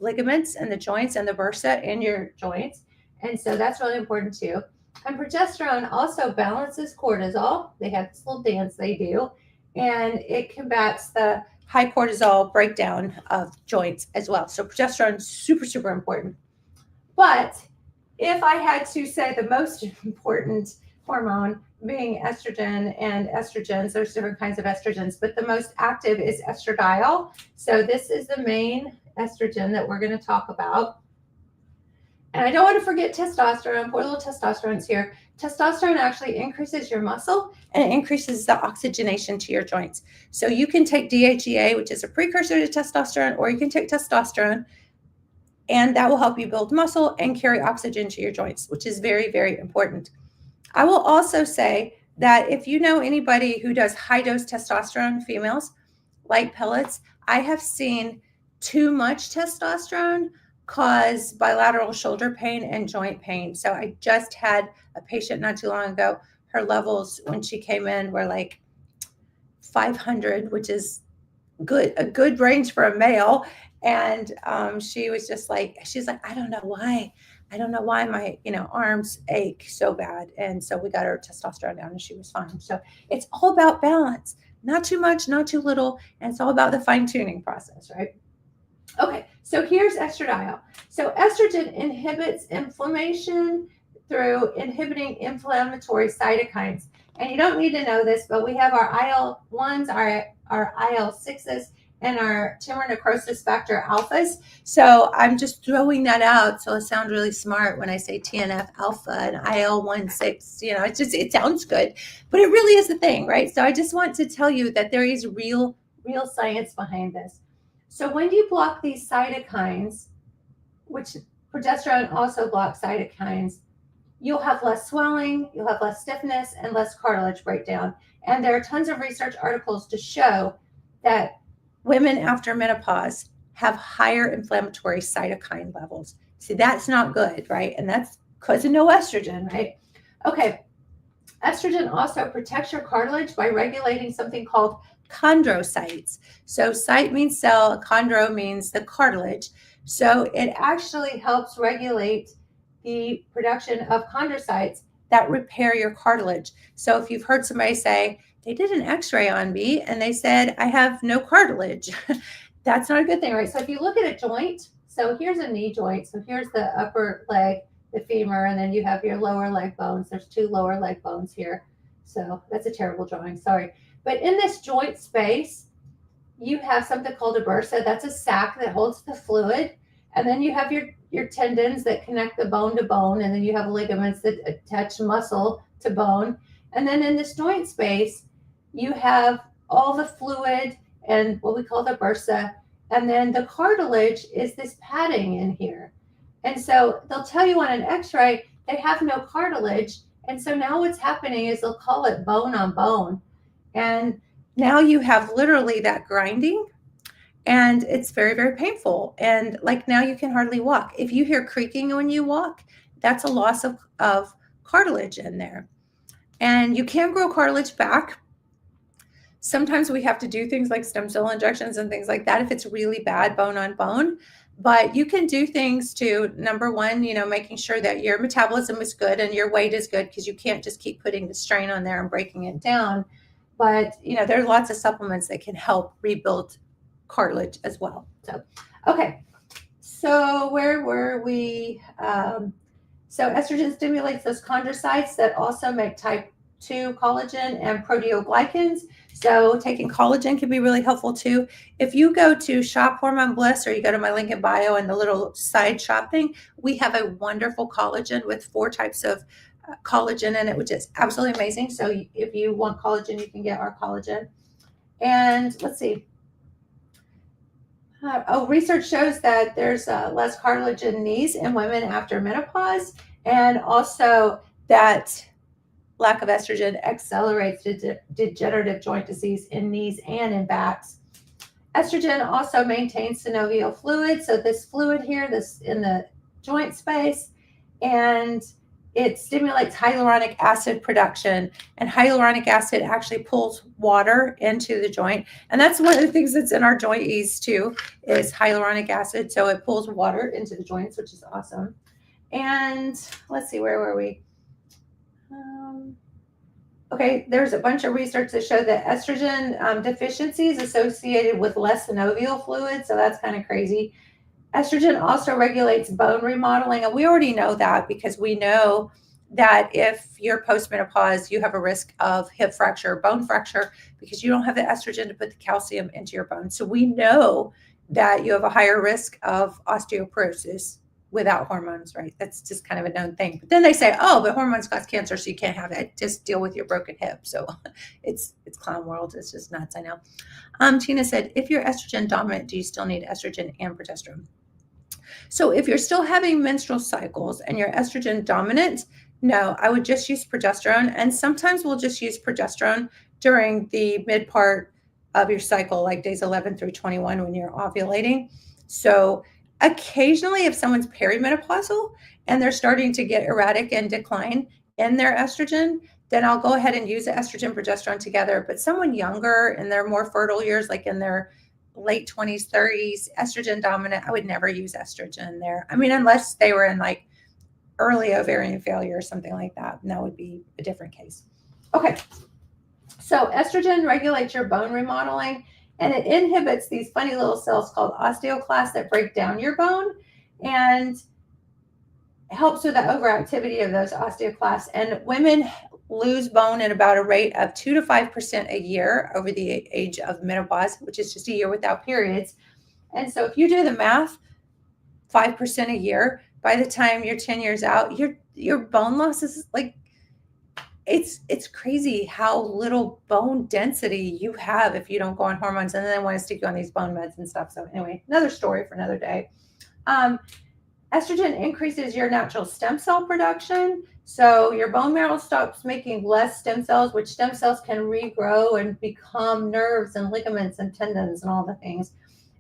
ligaments and the joints and the bursa in your joints. And so that's really important too. And progesterone also balances cortisol. They have this little dance they do, and it combats the high cortisol breakdown of joints as well. So progesterone is super, super important. But if I had to say the most important hormone being estrogen and estrogens, there's different kinds of estrogens, but the most active is estradiol. So this is the main estrogen that we're going to talk about. And I don't want to forget testosterone. Poor little testosterone's here. Testosterone actually increases your muscle and it increases the oxygenation to your joints. So you can take DHEA, which is a precursor to testosterone, or you can take testosterone, and that will help you build muscle and carry oxygen to your joints, which is very, very important. I will also say that if you know anybody who does high-dose testosterone, females, like pellets, I have seen too much testosterone cause bilateral shoulder pain and joint pain. So I just had a patient not too long ago. Her levels when she came in were like 500, which is good, a good range for a male. And she was just like, she's like, I don't know why my, arms ache so bad. And so we got her testosterone down and she was fine. So it's all about balance, not too much, not too little. And it's all about the fine tuning process, right? Okay, so here's estradiol. So estrogen inhibits inflammation through inhibiting inflammatory cytokines. And you don't need to know this, but we have our IL-1s, our IL-6s, and our tumor necrosis factor alphas. So I'm just throwing that out. So I sound really smart when I say TNF-alpha and IL-16, it sounds good, but it really is a thing, right? So I just want to tell you that there is real science behind this. So when you block these cytokines, which progesterone also blocks cytokines, you'll have less swelling, you'll have less stiffness, and less cartilage breakdown. And there are tons of research articles to show that women after menopause have higher inflammatory cytokine levels. See, that's not good, right? And that's because of no estrogen, right? Okay. Estrogen also protects your cartilage by regulating something called chondrocytes. So cyte means cell, chondro means the cartilage. So it actually helps regulate the production of chondrocytes that repair your cartilage. So if you've heard somebody say, they did an x-ray on me and they said, I have no cartilage, that's not a good thing, right? So if you look at a joint, so here's a knee joint. So here's the upper leg, the femur, and then you have your lower leg bones. There's 2 lower leg bones here. So that's a terrible drawing, sorry. But in this joint space, you have something called a bursa. That's a sac that holds the fluid. And then you have your tendons that connect the bone to bone. And then you have ligaments that attach muscle to bone. And then in this joint space, you have all the fluid and what we call the bursa. And then the cartilage is this padding in here. And so they'll tell you on an x-ray, they have no cartilage. And so now what's happening is they'll call it bone on bone. And now you have literally that grinding, and it's very, very painful. And like now you can hardly walk. If you hear creaking when you walk, that's a loss of cartilage in there. And you can grow cartilage back. Sometimes we have to do things like stem cell injections and things like that if it's really bad bone on bone. But you can do things to, number one, making sure that your metabolism is good and your weight is good, because you can't just keep putting the strain on there and breaking it down. But, there are lots of supplements that can help rebuild cartilage as well. So, okay. So where were we? So estrogen stimulates those chondrocytes that also make type 2 collagen and proteoglycans. So taking collagen can be really helpful too. If you go to Shop Hormone Bliss, or you go to my link in bio and the little side shopping, we have a wonderful collagen with 4 types of collagen in it, which is absolutely amazing. So if you want collagen, you can get our collagen. And let's see. Research shows that there's less cartilage in knees in women after menopause, and also that lack of estrogen accelerates degenerative joint disease in knees and in backs. Estrogen also maintains synovial fluid. So this fluid here, this in the joint space, and it stimulates hyaluronic acid production, and hyaluronic acid actually pulls water into the joint. And that's one of the things that's in our joint ease too, is hyaluronic acid. So it pulls water into the joints, which is awesome. And let's see, where were we? Okay, there's a bunch of research that showed that estrogen deficiency is associated with less synovial fluid. So that's kind of crazy. Estrogen also regulates bone remodeling, and we already know that, because we know that if you're postmenopause, you have a risk of hip fracture, bone fracture, because you don't have the estrogen to put the calcium into your bones. So we know that you have a higher risk of osteoporosis without hormones, right? That's just kind of a known thing. But then they say, oh, but hormones cause cancer, so you can't have it. Just deal with your broken hip. So it's clown world. It's just nuts, I know. Tina said, if you're estrogen dominant, do you still need estrogen and progesterone? So if you're still having menstrual cycles and you're estrogen dominant, no, I would just use progesterone. And sometimes we'll just use progesterone during the mid part of your cycle, like days 11 through 21 when you're ovulating. So occasionally, if someone's perimenopausal and they're starting to get erratic and decline in their estrogen, then I'll go ahead and use the estrogen progesterone together. But someone younger in their more fertile years, like in their late 20s, 30s, estrogen dominant, I would never use estrogen there. I mean, unless they were in like early ovarian failure or something like that, and that would be a different case. Okay, so estrogen regulates your bone remodeling, and it inhibits these funny little cells called osteoclasts that break down your bone, and helps with the overactivity of those osteoclasts. And women lose bone at about a rate of 2 to 5% a year over the age of menopause, which is just a year without periods. And so if you do the math, 5% a year, by the time you're 10 years out, your bone loss is like, it's crazy how little bone density you have if you don't go on hormones, and then they want to stick you on these bone meds and stuff. So anyway, another story for another day. Estrogen increases your natural stem cell production. So your bone marrow stops making less stem cells, which stem cells can regrow and become nerves and ligaments and tendons and all the things.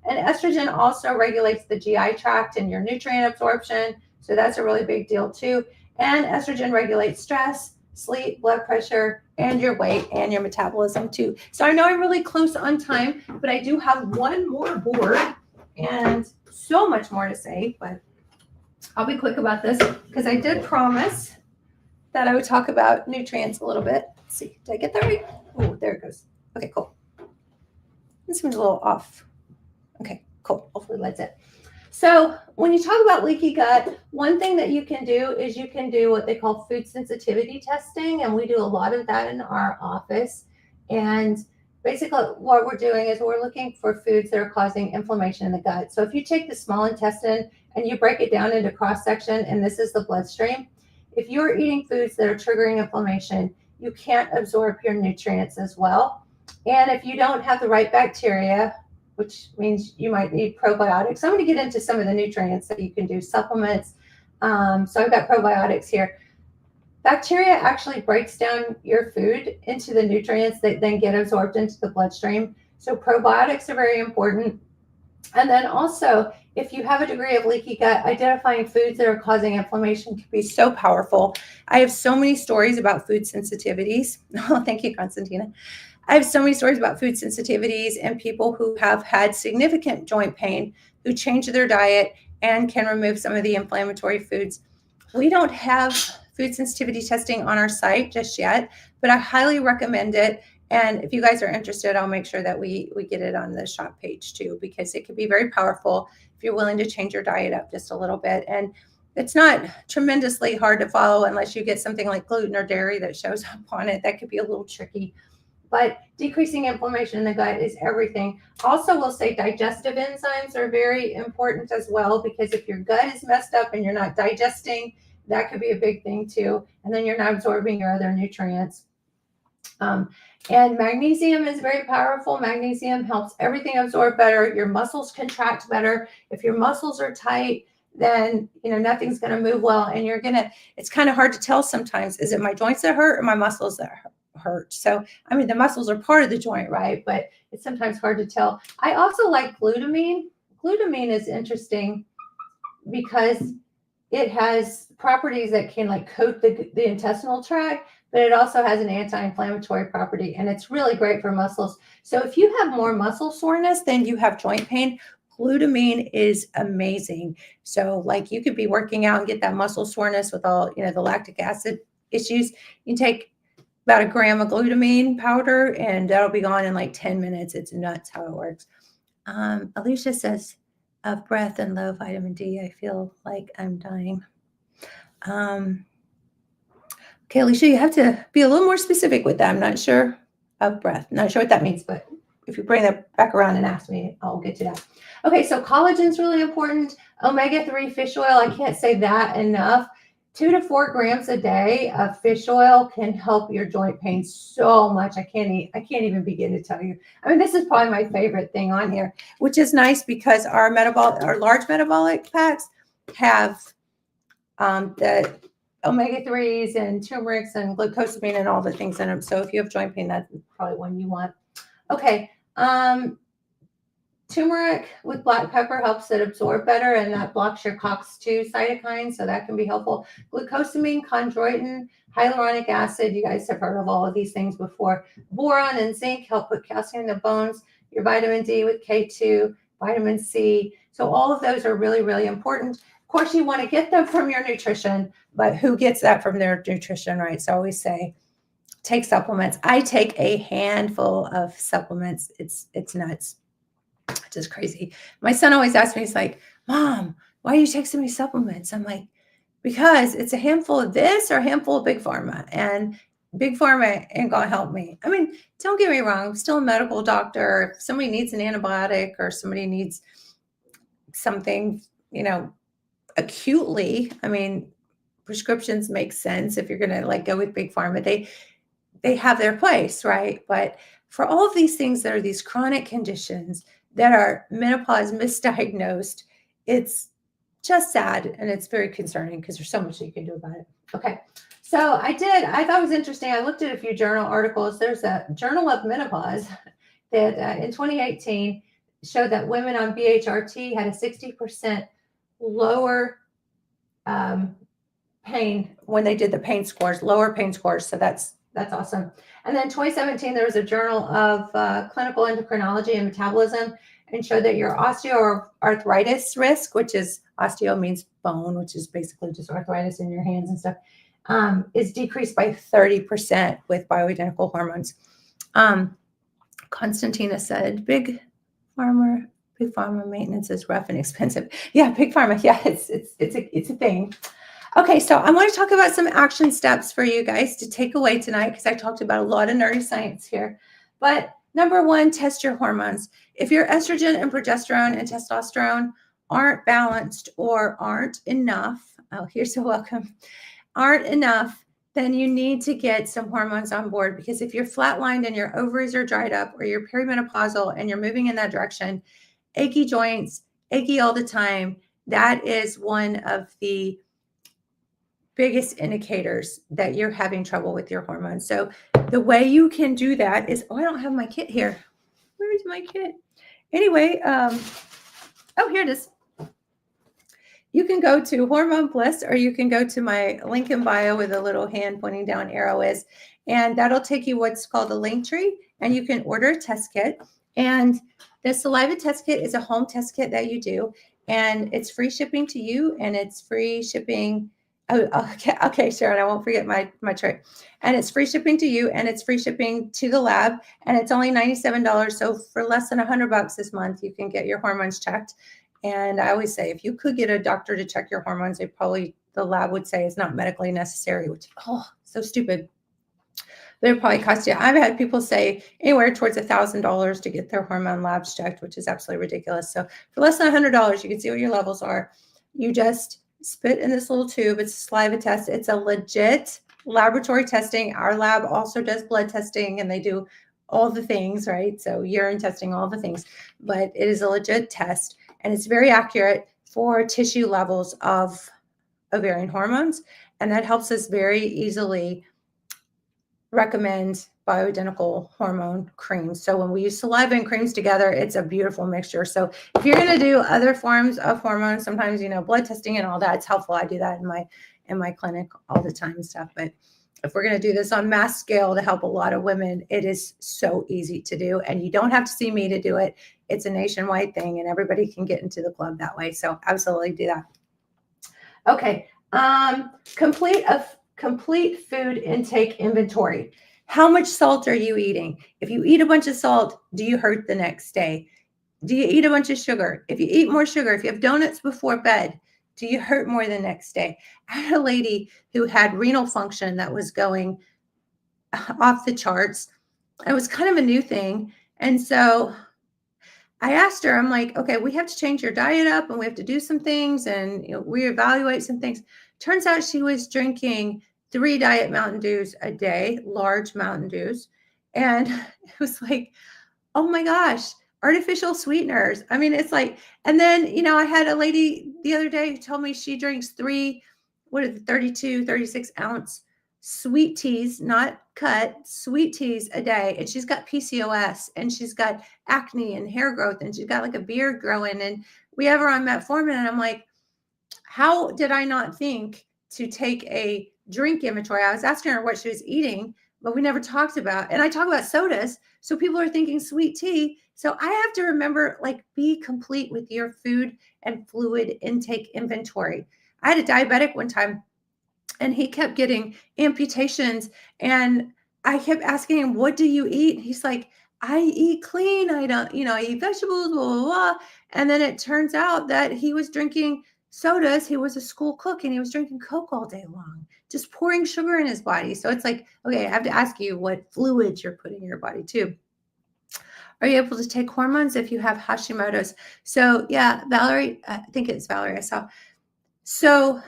And estrogen also regulates the GI tract and your nutrient absorption. So that's a really big deal too. And estrogen regulates stress, sleep, blood pressure, and your weight and your metabolism too. So I know I'm really close on time, but I do have one more board and so much more to say, but I'll be quick about this because I did promise that I would talk about nutrients a little bit. Let's see, did I get that right? Oh, there it goes. Okay, cool. This one's a little off. Okay, cool. Hopefully that's it. So when you talk about leaky gut, one thing that you can do is you can do what they call food sensitivity testing. And we do a lot of that in our office. And basically what we're doing is we're looking for foods that are causing inflammation in the gut. So if you take the small intestine and you break it down into cross section, and this is the bloodstream, if you're eating foods that are triggering inflammation, you can't absorb your nutrients as well. And if you don't have the right bacteria, which means you might need probiotics. I'm going to get into some of the nutrients that you can do, supplements. So I've got probiotics here. Bacteria actually breaks down your food into the nutrients that then get absorbed into the bloodstream. So probiotics are very important. And then also, if you have a degree of leaky gut, identifying foods that are causing inflammation can be so powerful. I have so many stories about food sensitivities. Oh, thank you, Constantina. I have so many stories about food sensitivities and people who have had significant joint pain who change their diet and can remove some of the inflammatory foods. We don't have food sensitivity testing on our site just yet, but I highly recommend it. And if you guys are interested, I'll make sure that we get it on the shop page too, because it can be very powerful if you're willing to change your diet up just a little bit. And it's not tremendously hard to follow unless you get something like gluten or dairy that shows up on it. That could be a little tricky. But decreasing inflammation in the gut is everything. Also, we'll say digestive enzymes are very important as well, because if your gut is messed up and you're not digesting, that could be a big thing too. And then you're not absorbing your other nutrients. And magnesium is very powerful. Magnesium helps everything absorb better. Your muscles contract better. If your muscles are tight, then nothing's going to move well. And it's kind of hard to tell sometimes. Is it my joints that hurt or my muscles that hurt? So, I mean, the muscles are part of the joint, right? But it's sometimes hard to tell. I also like glutamine. Glutamine is interesting because it has properties that can coat the intestinal tract, but it also has an anti-inflammatory property, and it's really great for muscles. So if you have more muscle soreness than you have joint pain, glutamine is amazing. So you could be working out and get that muscle soreness with all, the lactic acid issues. You take about 1 gram of glutamine powder and that'll be gone in 10 minutes. It's nuts how it works. Alicia says, of breath and low vitamin D, I feel like I'm dying. Okay, Alicia, you have to be a little more specific with that. I'm not sure of breath. Not sure what that means, but if you bring that back around and ask me, I'll get to that. Okay, so collagen is really important. Omega-3 fish oil, I can't say that enough. 2 to 4 grams a day of fish oil can help your joint pain so much. I can't even begin to tell you. I mean, this is probably my favorite thing on here, which is nice because our large metabolic packs have the omega-3s and turmerics and glucosamine and all the things in them. So if you have joint pain, that's probably one you want. Okay. Turmeric with black pepper helps it absorb better, and that blocks your COX-2 cytokines, so that can be helpful. Glucosamine, chondroitin, hyaluronic acid, you guys have heard of all of these things before. Boron and zinc help put calcium in the bones. Your vitamin D with K2, vitamin C. So all of those are really, really important. Of course, you want to get them from your nutrition, but who gets that from their nutrition, right? So I always say, take supplements. I take a handful of supplements. It's nuts. Just crazy. My son always asks me, he's like, Mom, why do you take so many supplements? I'm like, because it's a handful of this or a handful of big pharma. And Big pharma ain't gonna help me. I mean, don't get me wrong, I'm still a medical doctor. If somebody needs an antibiotic or somebody needs something, acutely, I mean, prescriptions make sense if you're gonna like go with big pharma. They have their place, right? But for all of these things that are these chronic conditions that are menopause misdiagnosed, it's just sad and it's very concerning because there's so much you can do about it. Okay. So I thought it was interesting. I looked at a few journal articles. There's a Journal of Menopause that in 2018 showed that women on BHRT had a 60% lower pain when they did the pain scores, lower pain scores. So that's awesome. And then 2017, there was a Journal of Clinical Endocrinology and Metabolism and showed that your osteoarthritis risk, which is osteo means bone, which is basically just arthritis in your hands and stuff, is decreased by 30% with bioidentical hormones. Constantina said, big pharma maintenance is rough and expensive. Yeah, big pharma. Yeah, it's a thing. Okay, so I want to talk about some action steps for you guys to take away tonight because I talked about a lot of nerdy science here. But number one, test your hormones. If your estrogen and progesterone and testosterone aren't balanced or aren't enough, oh, you're so welcome, aren't enough, then you need to get some hormones on board because if you're flatlined and your ovaries are dried up or you're perimenopausal and you're moving in that direction, achy joints, achy all the time, that is one of the biggest indicators that you're having trouble with your hormones. So the way you can do that is, I don't have my kit here. Where is my kit? Anyway, here it is. You can go to Hormone Bliss or you can go to my link in bio where the little hand pointing down arrow is, and that'll take you what's called a link tree, and you can order a test kit. And the saliva test kit is a home test kit that you do, and it's free shipping to you, and it's free shipping. Oh, okay, Sharon, I won't forget my trick. And it's free shipping to you, and it's free shipping to the lab, and it's only $97. So for less than $100 this month, you can get your hormones checked. And I always say, if you could get a doctor to check your hormones, the lab would say it's not medically necessary, which, so stupid. But it probably cost you. I've had people say anywhere towards $1,000 to get their hormone labs checked, which is absolutely ridiculous. So for less than $100, you can see what your levels are. You just spit in this little tube. It's a saliva test. It's a legit laboratory testing. Our lab also does blood testing, and they do all the things, right? So urine testing, all the things. But it is a legit test, and it's very accurate for tissue levels of ovarian hormones. And that helps us very easily recommend bioidentical hormone creams. So when we use saliva and creams together, it's a beautiful mixture. So if you're going to do other forms of hormones, sometimes, blood testing and all that, it's helpful. I do that in my clinic all the time and stuff. But if we're going to do this on mass scale to help a lot of women, it is so easy to do. And you don't have to see me to do it. It's a nationwide thing and everybody can get into the club that way. So absolutely do that. Okay. Complete food intake inventory. How much salt are you eating? If you eat a bunch of salt, do you hurt the next day? Do you eat a bunch of sugar? If you eat more sugar, if you have donuts before bed, do you hurt more the next day? I had a lady who had renal function that was going off the charts. It was kind of a new thing. And so I asked her, I'm like, okay, we have to change your diet up and we have to do some things and reevaluate some things. Turns out she was drinking 3 Diet Mountain Dews a day, large Mountain Dews. And it was like, oh my gosh, artificial sweeteners. I mean, it's like, and then, I had a lady the other day who told me she drinks 32, 36 ounce sweet teas, not cut, sweet teas a day. And she's got PCOS and she's got acne and hair growth and she's got like a beard growing. And we have her on metformin. And I'm like, how did I not think to take a drink inventory? I was asking her what she was eating, but we never talked about, and I talk about sodas. So people are thinking sweet tea. So I have to remember, be complete with your food and fluid intake inventory. I had a diabetic one time and he kept getting amputations and I kept asking him, what do you eat? He's like, I eat clean. I don't, I eat vegetables, blah, blah, blah. And then it turns out that he was drinking sodas. He was a school cook and he was drinking Coke all day long just pouring sugar in his body. So it's like, okay, I have to ask you what fluids you're putting in your body too. Are you able to take hormones if you have Hashimoto's? So yeah, Valerie, I think it's Valerie I saw. So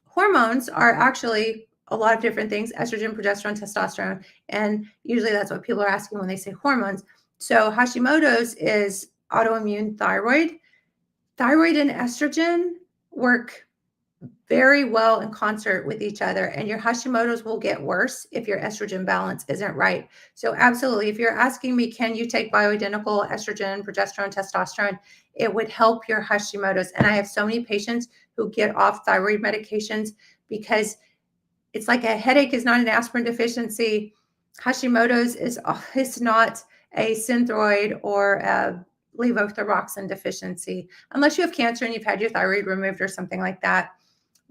hormones are actually a lot of different things: estrogen, progesterone, testosterone. And usually that's what people are asking when they say hormones. So Hashimoto's is autoimmune thyroid. Thyroid and estrogen work very well in concert with each other, and your Hashimoto's will get worse if your estrogen balance isn't right. So absolutely, if you're asking me, can you take bioidentical estrogen, progesterone, testosterone, it would help your Hashimoto's. And I have so many patients who get off thyroid medications because it's like a headache is not an aspirin deficiency. Hashimoto's is not a synthroid or a levothyroxine deficiency, unless you have cancer and you've had your thyroid removed or something like that.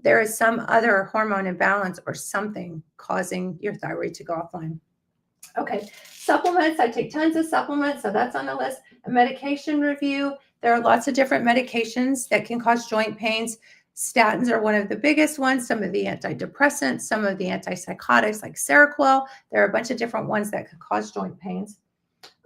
There is some other hormone imbalance or something causing your thyroid to go offline. Okay, supplements. I take tons of supplements, so that's on the list. A medication review. There are lots of different medications that can cause joint pains. Statins are one of the biggest ones, some of the antidepressants, some of the antipsychotics like Seroquel. There are a bunch of different ones that could cause joint pains.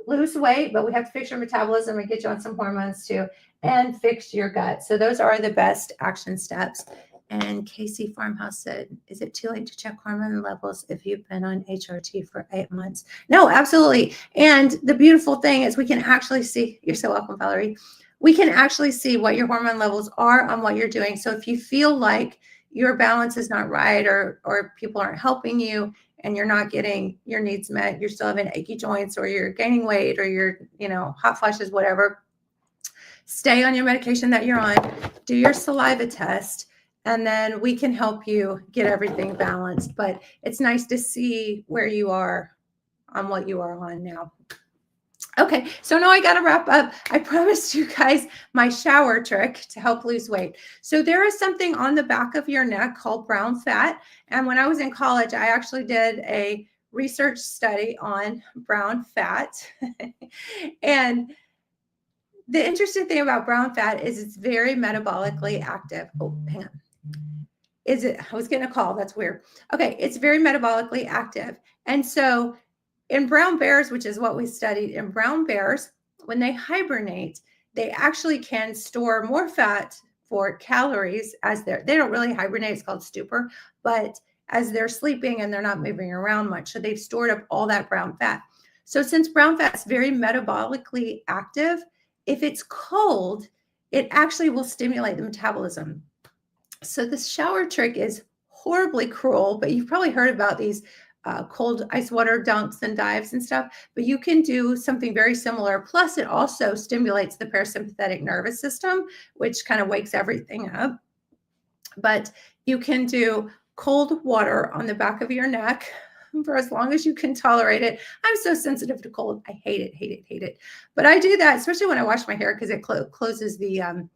Lose weight, but we have to fix your metabolism and get you on some hormones too, and fix your gut. So those are the best action steps. And Casey Farmhouse said, is it too late to check hormone levels if you've been on HRT for 8 months? No, absolutely. And the beautiful thing is we can actually see, you're so welcome, Valerie. We can actually see what your hormone levels are on what you're doing. So if you feel like your balance is not right, or people aren't helping you and you're not getting your needs met, you're still having achy joints, or you're gaining weight, or you're, hot flashes, whatever, stay on your medication that you're on, do your saliva test, and then we can help you get everything balanced. But it's nice to see where you are on what you are on now. Okay, so now I got to wrap up. I promised you guys my shower trick to help lose weight. So there is something on the back of your neck called brown fat. And when I was in college, I actually did a research study on brown fat. And the interesting thing about brown fat is it's very metabolically active. Oh, hang on. I was getting a call. That's weird. Okay. It's very metabolically active. And so in brown bears, which is what we studied, in brown bears, when they hibernate, they actually can store more fat for calories as they don't really hibernate. It's called stupor, but as they're sleeping and they're not moving around much. So they've stored up all that brown fat. So since brown fat is very metabolically active, if it's cold, it actually will stimulate the metabolism. So this shower trick is horribly cruel, but you've probably heard about these cold ice water dunks and dives and stuff, but you can do something very similar. Plus, it also stimulates the parasympathetic nervous system, which kind of wakes everything up. But you can do cold water on the back of your neck for as long as you can tolerate it. I'm so sensitive to cold. I hate it, hate it, hate it. But I do that, especially when I wash my hair, because it closes the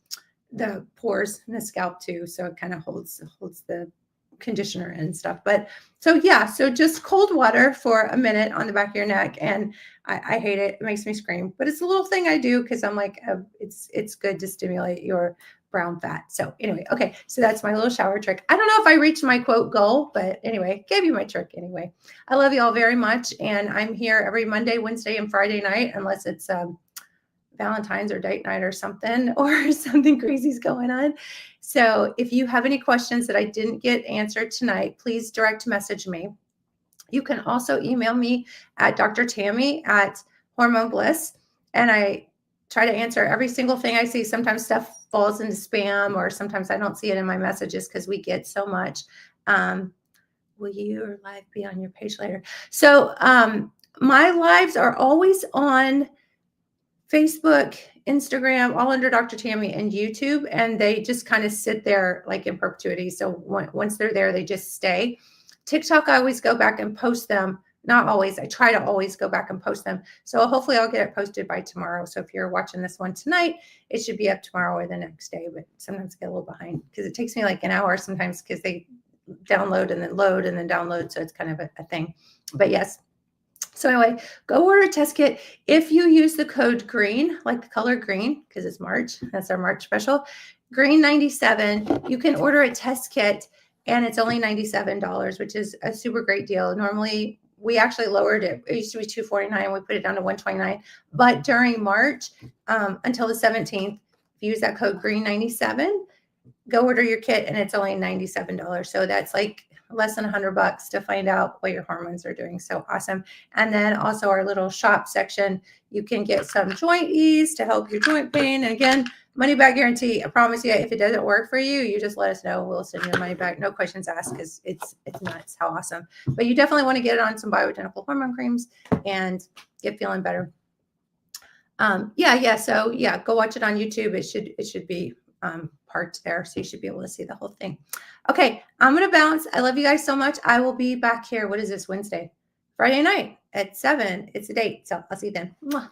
pores in the scalp too. So it kind of holds the conditioner and stuff. But so yeah, so just cold water for a minute on the back of your neck. And I hate it. It makes me scream. But it's a little thing I do because I'm like, it's good to stimulate your brown fat. So anyway, okay. So that's my little shower trick. I don't know if I reached my quote goal, but anyway, gave you my trick anyway. I love you all very much. And I'm here every Monday, Wednesday, and Friday night, unless it's Valentine's or date night or something crazy's going on. So if you have any questions that I didn't get answered tonight, please direct message me. You can also email me at Dr. Tammy at Hormone Bliss, and I try to answer every single thing I see. Sometimes stuff falls into spam, or sometimes I don't see it in my messages because we get so much. Will your live be on your page later? So my lives are always on Facebook, Instagram, all under Dr. Tammy, and YouTube, and they just kind of sit there like in perpetuity. So once they're there, they just stay. TikTok, I always go back and post them. Not always. I try to always go back and post them. So hopefully I'll get it posted by tomorrow. So if you're watching this one tonight, it should be up tomorrow or the next day. But sometimes I get a little behind because it takes me like an hour sometimes because they download and then load and then download. So it's kind of a thing. But yes. So anyway, go order a test kit. If you use the code GREEN, like the color green, because it's March, that's our March special, GREEN97, you can order a test kit. and it's only $97, which is a super great deal. Normally, we actually lowered it. It used to be $249. We put it down to $129. But during March, until the 17th, if you use that code GREEN97, go order your kit, and it's only $97. So that's like less than $100 to find out what your hormones are doing. So awesome. And then also our little shop section, you can get some joint ease to help your joint pain. And again, money back guarantee. I promise you, if it doesn't work for you, you just let us know. We'll send you the money back. No questions asked, because it's nuts how awesome. But you definitely want to get it on some bioidentical hormone creams and get feeling better. So yeah, go watch it on YouTube. It should be parts there, so you should be able to see the whole thing. Okay, I'm gonna bounce. I love you guys so much. I will be back here. What is this, Wednesday? Friday night at 7. It's a date, so I'll see you then. Mwah.